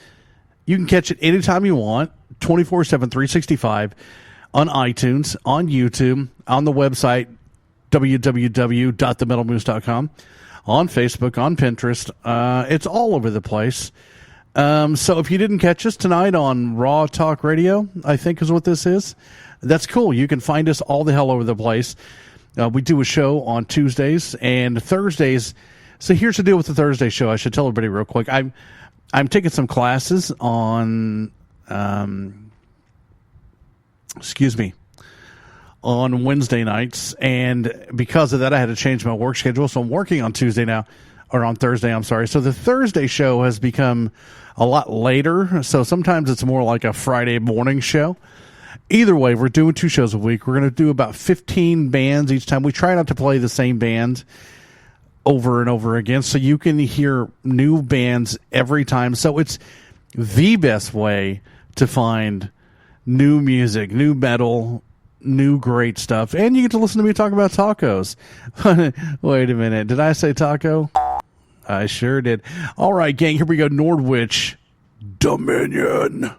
you can catch it anytime you want, 24/7, 365 on iTunes, on YouTube, on the website, www.themetalmoose.com, on Facebook, on Pinterest. It's all over the place. So if you didn't catch us tonight on Raw Talk Radio, I think is what this is, that's cool. You can find us all the hell over the place. We do a show on Tuesdays and Thursdays. So here's the deal with the Thursday show. I should tell everybody real quick. I'm taking some classes on, on Wednesday nights, and because of that, I had to change my work schedule. So I'm working on Tuesday now, or on Thursday, I'm sorry. So the Thursday show has become a lot later. So sometimes it's more like a Friday morning show. Either way, we're doing 2 shows a week. We're going to do about 15 bands each time. We try not to play the same band over and over again, so you can hear new bands every time. So it's the best way to find new music, new metal, new great stuff, and you get to listen to me talk about tacos. Wait a minute, did I say taco? I sure did. All right, gang, here we go. Nordwich Dominion.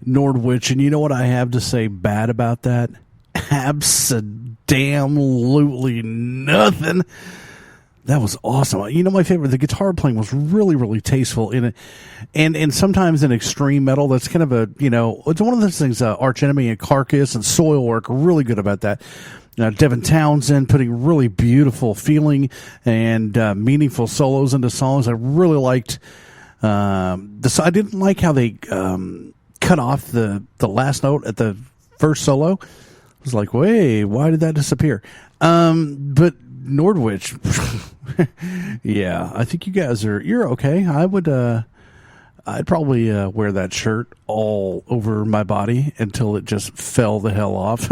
Nordwich, and you know what I have to say bad about that? Absolutely nothing. That was awesome. You know, my favorite, the guitar playing was really, really tasteful in it. And sometimes in extreme metal, that's kind of a, you know, it's one of those things, Arch Enemy and Carcass and Soilwork are really good about that. Devin Townsend putting really beautiful feeling and meaningful solos into songs. I really liked this. I didn't like how they cut off the last note at the first solo. I was like, wait, why did that disappear? But Nordwich, yeah, I think you guys you're okay. I'd probably wear that shirt all over my body until it just fell the hell off.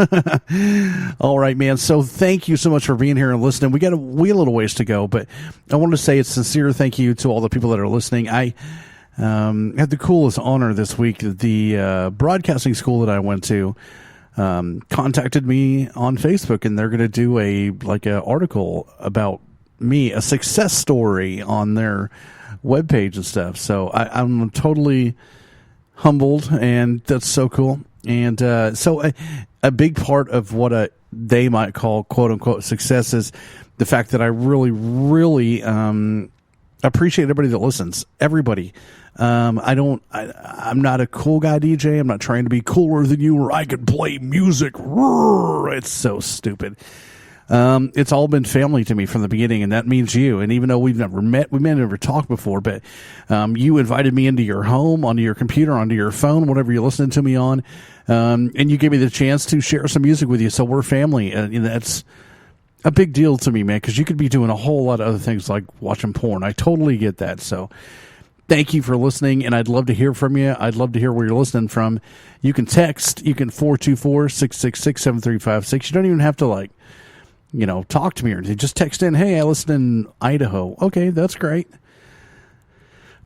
All right, man. So thank you so much for being here and listening. We got a little ways to go, but I wanted to say a sincere thank you to all the people that are listening. I had the coolest honor this week. The broadcasting school that I went to contacted me on Facebook, and they're going to do a article about me, a success story on their webpage and stuff. So I'm totally humbled, and that's so cool. And so a big part of what they might call quote unquote success is the fact that I really, really appreciate everybody that listens. Everybody. I'm not a cool guy DJ. I'm not trying to be cooler than you, or I can play music. It's so stupid. It's all been family to me from the beginning, and that means you. And even though we've never met, we may have never talked before, but you invited me into your home, onto your computer, onto your phone, whatever you're listening to me on, and you gave me the chance to share some music with you. So we're family, and that's a big deal to me, man, because you could be doing a whole lot of other things like watching porn. I totally get that. So thank you for listening, and I'd love to hear from you. I'd love to hear where you're listening from. You can text. You can 424-666-7356. You don't even have to talk to me or anything. Just text in, hey, I listen in Idaho. Okay, that's great.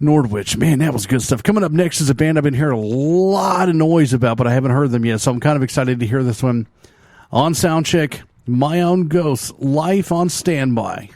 Nordwich, man, that was good stuff. Coming up next is a band I've been hearing a lot of noise about, but I haven't heard them yet, so I'm kind of excited to hear this one. On Soundcheck, My Own Ghost, Life on Standby.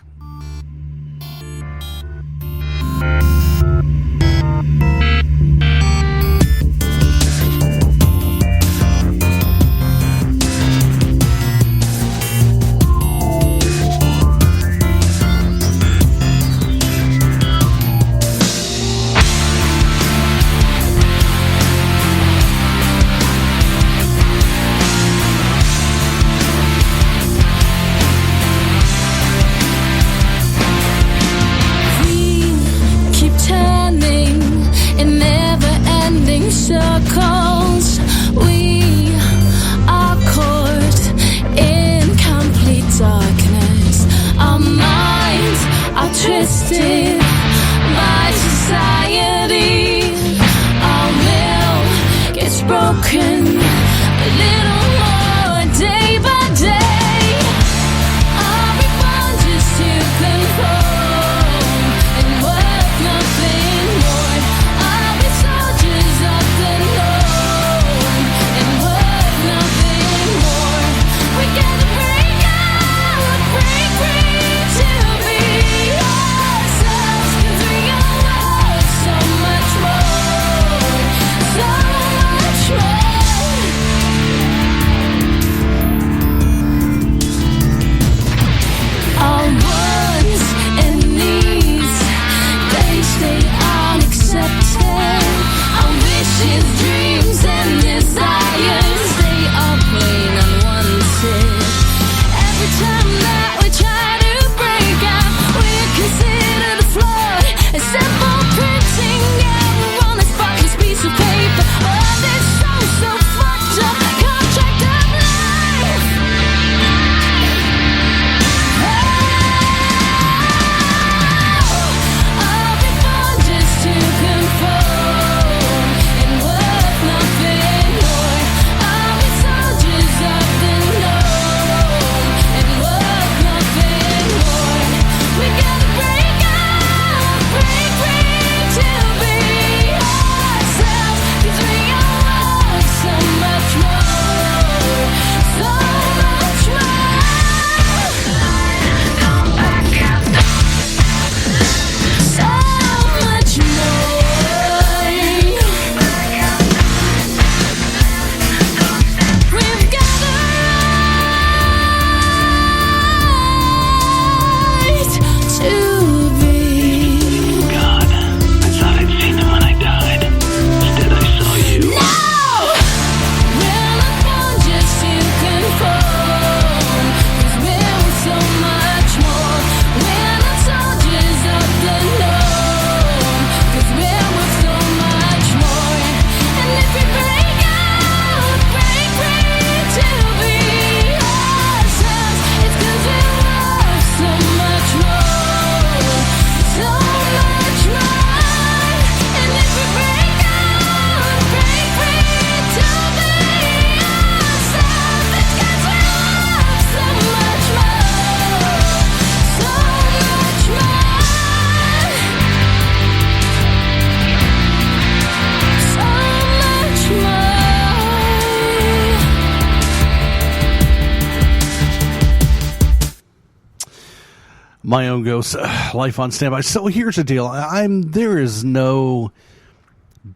my own ghost, Life on Standby. So here's the deal. There is no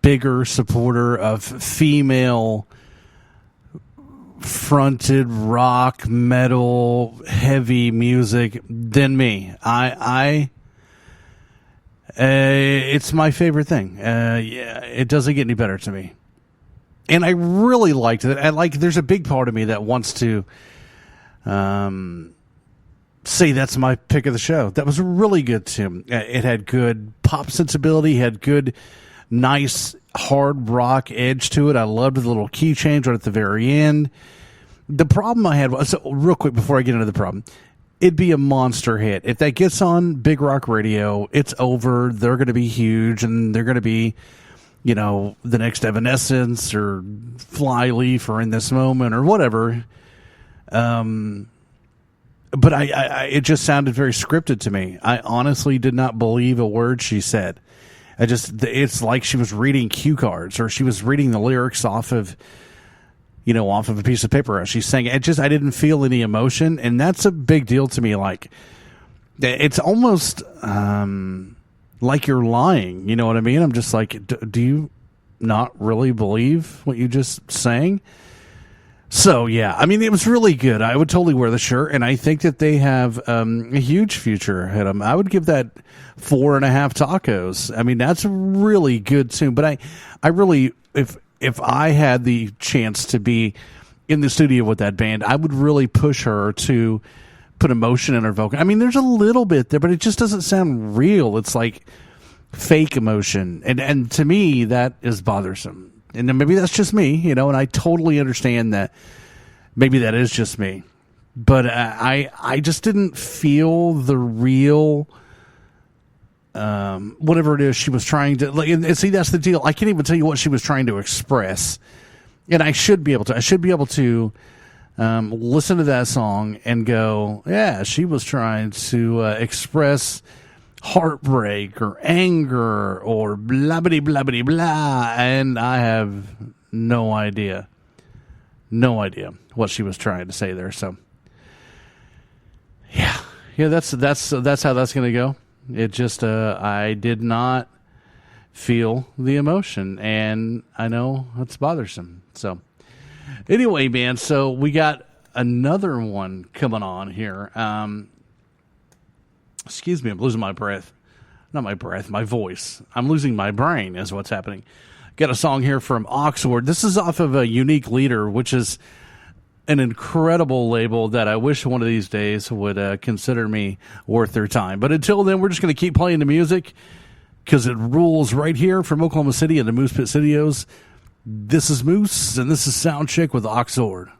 bigger supporter of female fronted rock, metal, heavy music than me. It's my favorite thing. Yeah, it doesn't get any better to me. And I really liked it. There's a big part of me that wants to say that's my pick of the show. That was really good too. It had good pop sensibility, had good, nice hard rock edge to it. I loved the little key change right at the very end. The problem I had was, so real quick before I get into the problem, it'd be a monster hit. If that gets on Big Rock Radio, it's over. They're going to be huge, and they're going to be, the next Evanescence or Flyleaf or In This Moment or whatever. But it just sounded very scripted to me. I honestly did not believe a word she said. It's like she was reading cue cards, or she was reading the lyrics off of a piece of paper as she's saying it. I didn't feel any emotion, and that's a big deal to me. Like, it's almost like you're lying. You know what I mean? I'm just like, do you not really believe what you just sang? So, yeah, I mean, it was really good. I would totally wear the shirt, and I think that they have a huge future ahead of them. I would give that 4.5 tacos. I mean, that's really good, too. But I really, if I had the chance to be in the studio with that band, I would really push her to put emotion in her vocal. I mean, there's a little bit there, but it just doesn't sound real. It's like fake emotion. And to me, that is bothersome. And then maybe that's just me, and I totally understand that maybe that is just me. But I just didn't feel the real, whatever it is she was trying to, and see, that's the deal. I can't even tell you what she was trying to express. And I should be able to listen to that song and go, yeah, she was trying to express heartbreak or anger or blah blah blah blah blah, and I have no idea what she was trying to say there. So yeah, that's how that's gonna go. It just I did not feel the emotion, and I know it's bothersome. So anyway, man, so we got another one coming on here. Excuse me, I'm losing my breath. Not my breath, my voice. I'm losing my brain is what's happening. Got a song here from Oxford. This is off of a Unique Leader, which is an incredible label that I wish one of these days would consider me worth their time. But until then, we're just going to keep playing the music because it rules right here from Oklahoma City and the Moose Pit Studios. This is Moose, and this is Soundcheck with Oxford.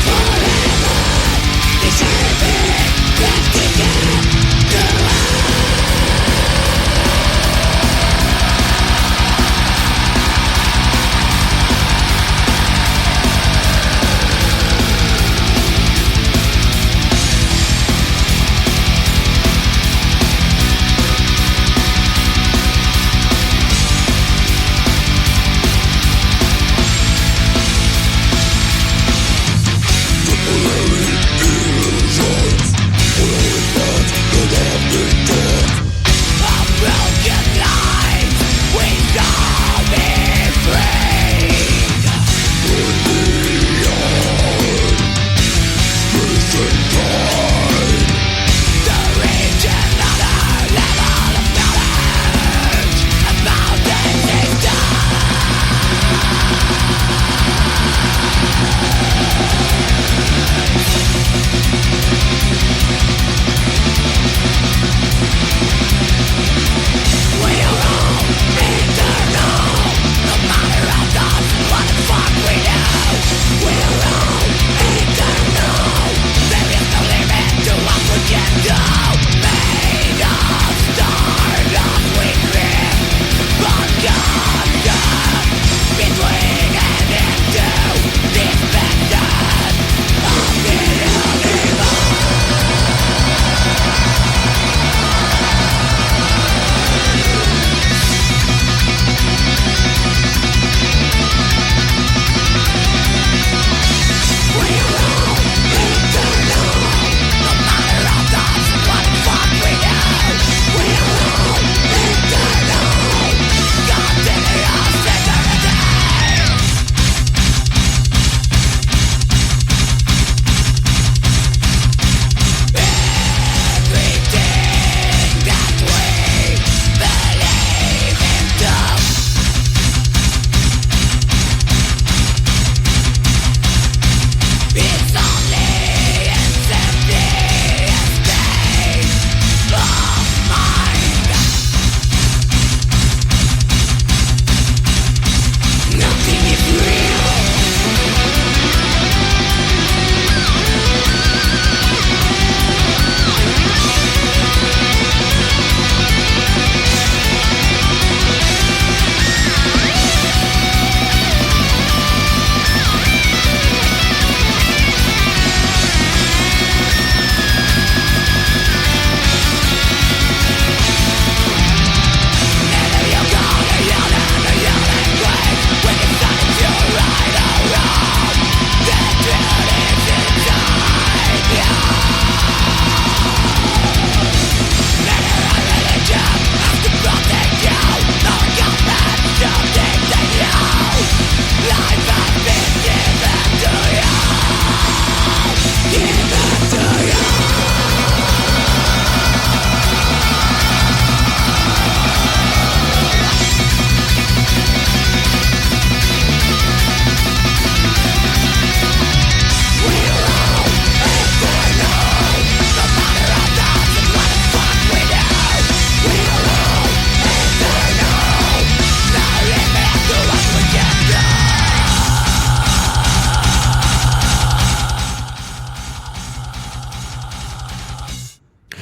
Forever,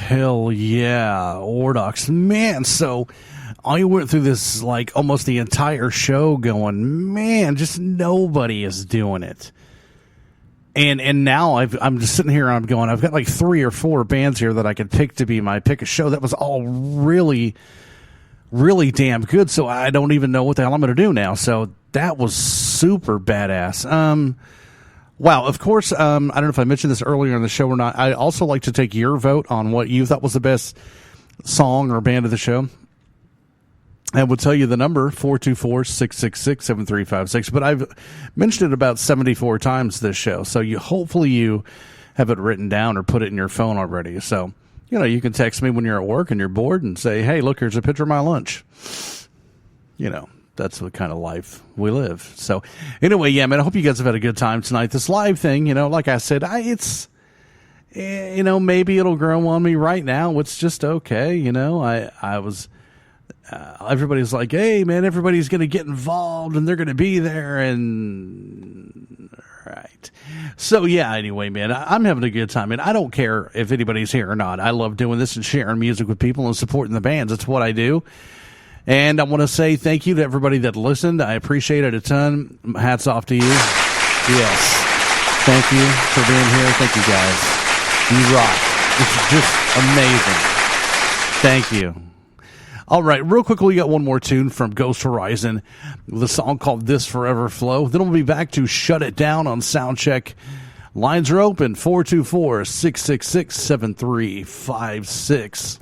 Hell yeah, Ordox. Man, so I went through this like almost the entire show going, man, just nobody is doing it. And now I'm just sitting here and I'm going, I've got like 3 or 4 bands here that I could pick to be my pick a show. That was all really, really damn good. So I don't even know what the hell I'm going to do now. So that was super badass. Wow. Of course, I don't know if I mentioned this earlier in the show or not. I also like to take your vote on what you thought was the best song or band of the show. I will tell you the number, 424-666-7356. But I've mentioned it about 74 times this show. So hopefully you have it written down or put it in your phone already. So, you can text me when you're at work and you're bored and say, hey, look, here's a picture of my lunch. That's the kind of life we live. So anyway, yeah, man, I hope you guys have had a good time tonight. This live thing, like I said, it's, maybe it'll grow on me right now. It's just okay. I was... everybody's like, hey, man, everybody's going to get involved and they're going to be there. And right. So, yeah, anyway, man, I'm having a good time. And I don't care if anybody's here or not. I love doing this and sharing music with people and supporting the bands. It's what I do. And I want to say thank you to everybody that listened. I appreciate it a ton. Hats off to you. Yes. Thank you for being here. Thank you, guys. You rock. This is just amazing. Thank you. All right, real quickly, we got one more tune from Ghost Horizon with a song called This Forever Flow. Then we'll be back to Shut It Down on Soundcheck. Lines are open, 424-666-7356.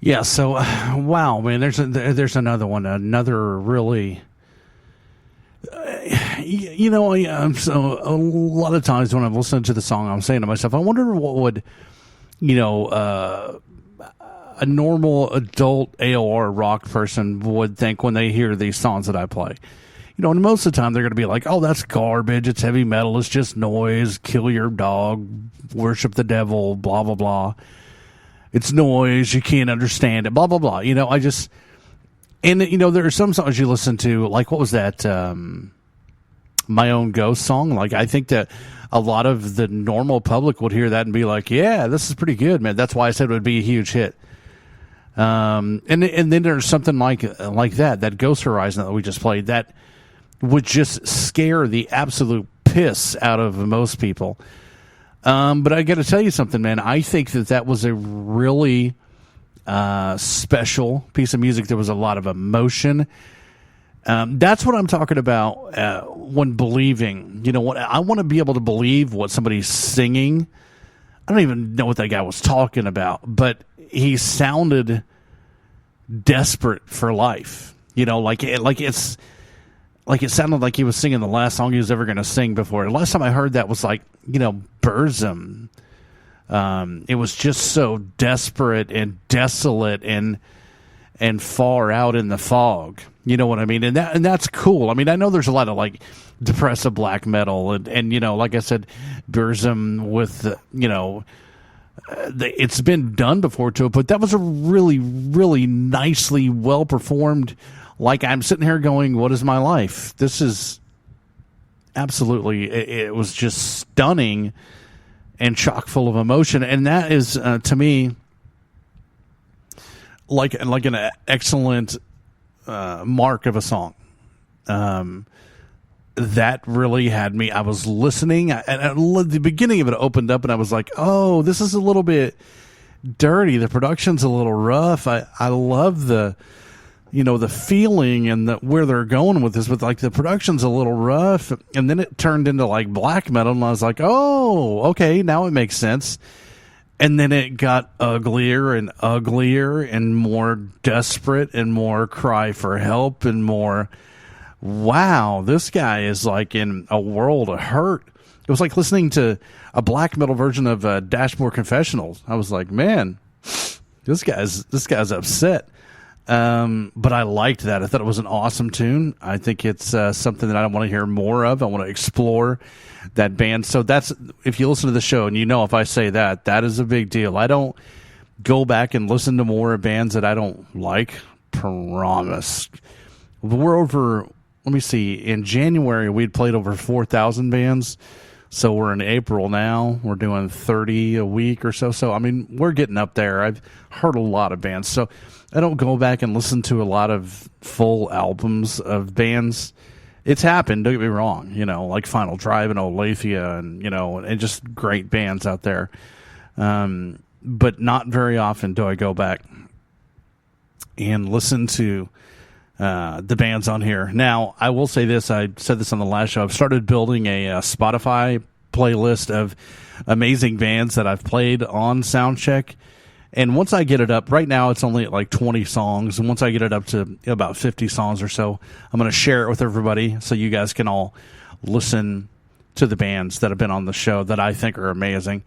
Yeah. So, wow, man. There's another one. Another really. So a lot of times when I'm listening to the song, I'm saying to myself, I wonder what would, a normal adult AOR rock person would think when they hear these songs that I play. And most of the time they're going to be like, oh, that's garbage. It's heavy metal. It's just noise. Kill your dog. Worship the devil. Blah, blah, blah. It's noise. You can't understand it. Blah, blah, blah. There are some songs you listen to, like, what was that? My Own Ghost song. Like, I think that a lot of the normal public would hear that and be like, yeah, this is pretty good, man. That's why I said it would be a huge hit. And then there's something like that Ghost Horizon that we just played that would just scare the absolute piss out of most people. But I got to tell you something, man. I think that was a really special piece of music. There was a lot of emotion. That's what I'm talking about when believing. I want to be able to believe what somebody's singing. I don't even know what that guy was talking about, but he sounded desperate for life. It sounded like he was singing the last song he was ever going to sing before. The last time I heard that was Burzum. It was just so desperate and desolate and far out in the fog. You know what I mean? And that's cool. I mean, I know there's a lot of depressive black metal and like I said, Burzum with it's been done before too, but that was a really, really nicely well performed. Like, I'm sitting here going, what is my life? This is absolutely, it was just stunning and chock full of emotion. And that is, to me, like an excellent mark of a song. That really had me. I was listening, and at the beginning of it opened up, and I was like, oh, this is a little bit dirty. The production's a little rough. I love the feeling and where they're going with this, but the production's a little rough. And then it turned into black metal, and I was like, oh, okay, now it makes sense. And then it got uglier and uglier and more desperate and more cry for help and more, wow, this guy is in a world of hurt. It was like listening to a black metal version of Dashboard Confessionals. I was like, man, this guy's upset. But I liked that. I thought it was an awesome tune. I think it's something that I want to hear more of. I want to explore that band. So that's, if you listen to the show and if I say that is a big deal. I don't go back and listen to more bands that I don't like. Promise. We're over, let me see, in January we'd played over 4,000 bands. So we're in April now. We're doing 30 a week or so. So, I mean, we're getting up there. I've heard a lot of bands. So I don't go back and listen to a lot of full albums of bands. It's happened, don't get me wrong, like Final Drive and Olathe and just great bands out there. But not very often do I go back and listen to the bands on here. Now, I will say this. I said this on the last show. I've started building a Spotify playlist of amazing bands that I've played on Soundcheck. And once I get it up, right now it's only at 20 songs. And once I get it up to about 50 songs or so, I'm going to share it with everybody so you guys can all listen to the bands that have been on the show that I think are amazing.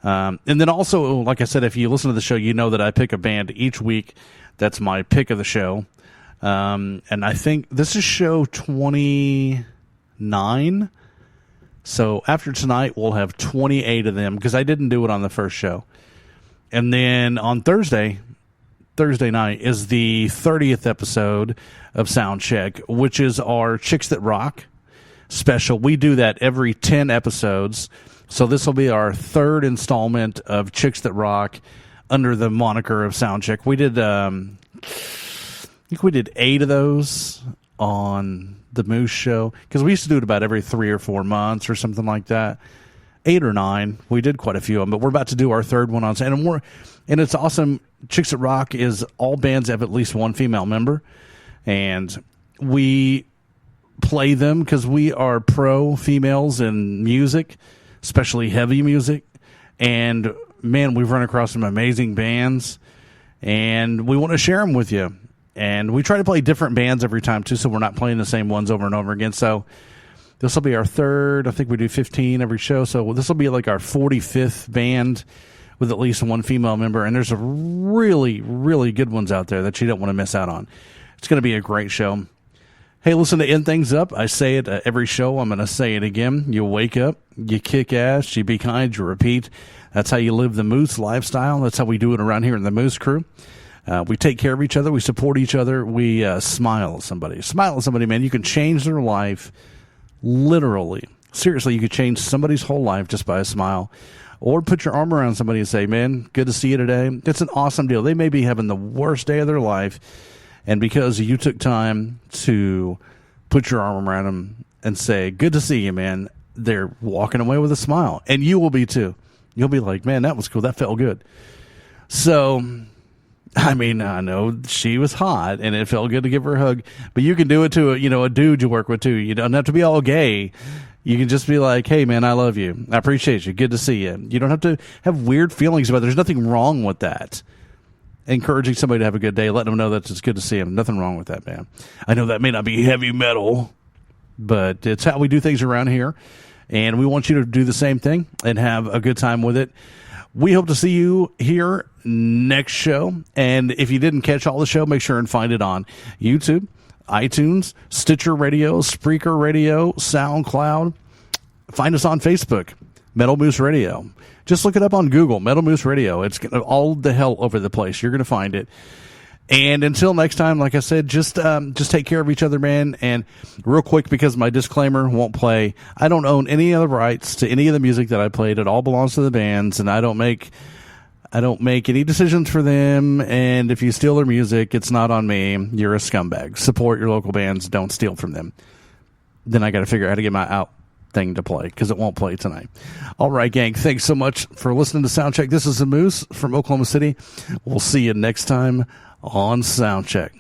And then also, like I said, if you listen to the show, you know that I pick a band each week. That's my pick of the show. And I think this is show 29. So after tonight, we'll have 28 of them because I didn't do it on the first show. And then on Thursday night is the 30th episode of Soundcheck, which is our Chicks That Rock special. We do that every 10 episodes. So this will be our third installment of Chicks That Rock under the moniker of Soundcheck. We did, I think we did 8 of those on the Moose Show because we used to do it about every 3 or 4 months or something like that. 8 or 9. We did quite a few of them, but we're about to do our third one on, and it's awesome. Chicks That Rock is all bands have at least one female member, and we play them because we are pro females in music, especially heavy music. And man, we've run across some amazing bands, and we want to share them with you. And we try to play different bands every time, too, so we're not playing the same ones over and over again. So this will be our third. I think we do 15 every show. So this will be like our 45th band with at least one female member. And there's a really, really good ones out there that you don't want to miss out on. It's going to be a great show. Hey, listen, to end things up, I say it every show. I'm going to say it again. You wake up, you kick ass, you be kind, you repeat. That's how you live the Moose lifestyle. That's how we do it around here in the Moose crew. We take care of each other. We support each other. We smile at somebody. Smile at somebody, man. You can change their life, literally. Seriously, you could change somebody's whole life just by a smile. Or put your arm around somebody and say, man, good to see you today. It's an awesome deal. They may be having the worst day of their life, and because you took time to put your arm around them and say, good to see you, man, they're walking away with a smile. And you will be, too. You'll be like, man, that was cool. That felt good. So, I mean, I know she was hot, and it felt good to give her a hug. But you can do it to a dude you work with, too. You don't have to be all gay. You can just be like, hey, man, I love you. I appreciate you. Good to see you. You don't have to have weird feelings about it. There's nothing wrong with that. Encouraging somebody to have a good day, letting them know that it's good to see them. Nothing wrong with that, man. I know that may not be heavy metal, but it's how we do things around here. And we want you to do the same thing and have a good time with it. We hope to see you here next show. And if you didn't catch all the show, make sure and find it on YouTube, iTunes, Stitcher Radio, Spreaker Radio, SoundCloud. Find us on Facebook, Metal Moose Radio. Just look it up on Google, Metal Moose Radio. It's all the hell over the place. You're going to find it. And until next time, like I said, just take care of each other, man. And real quick, because my disclaimer won't play, I don't own any other rights to any of the music that I played. It all belongs to the bands, and I don't make any decisions for them. And if you steal their music, it's not on me. You're a scumbag. Support your local bands. Don't steal from them. Then I got to figure out how to get my out thing to play, because it won't play tonight. All right, gang. Thanks so much for listening to Soundcheck. This is the Moose from Oklahoma City. We'll see you next time on Soundcheck.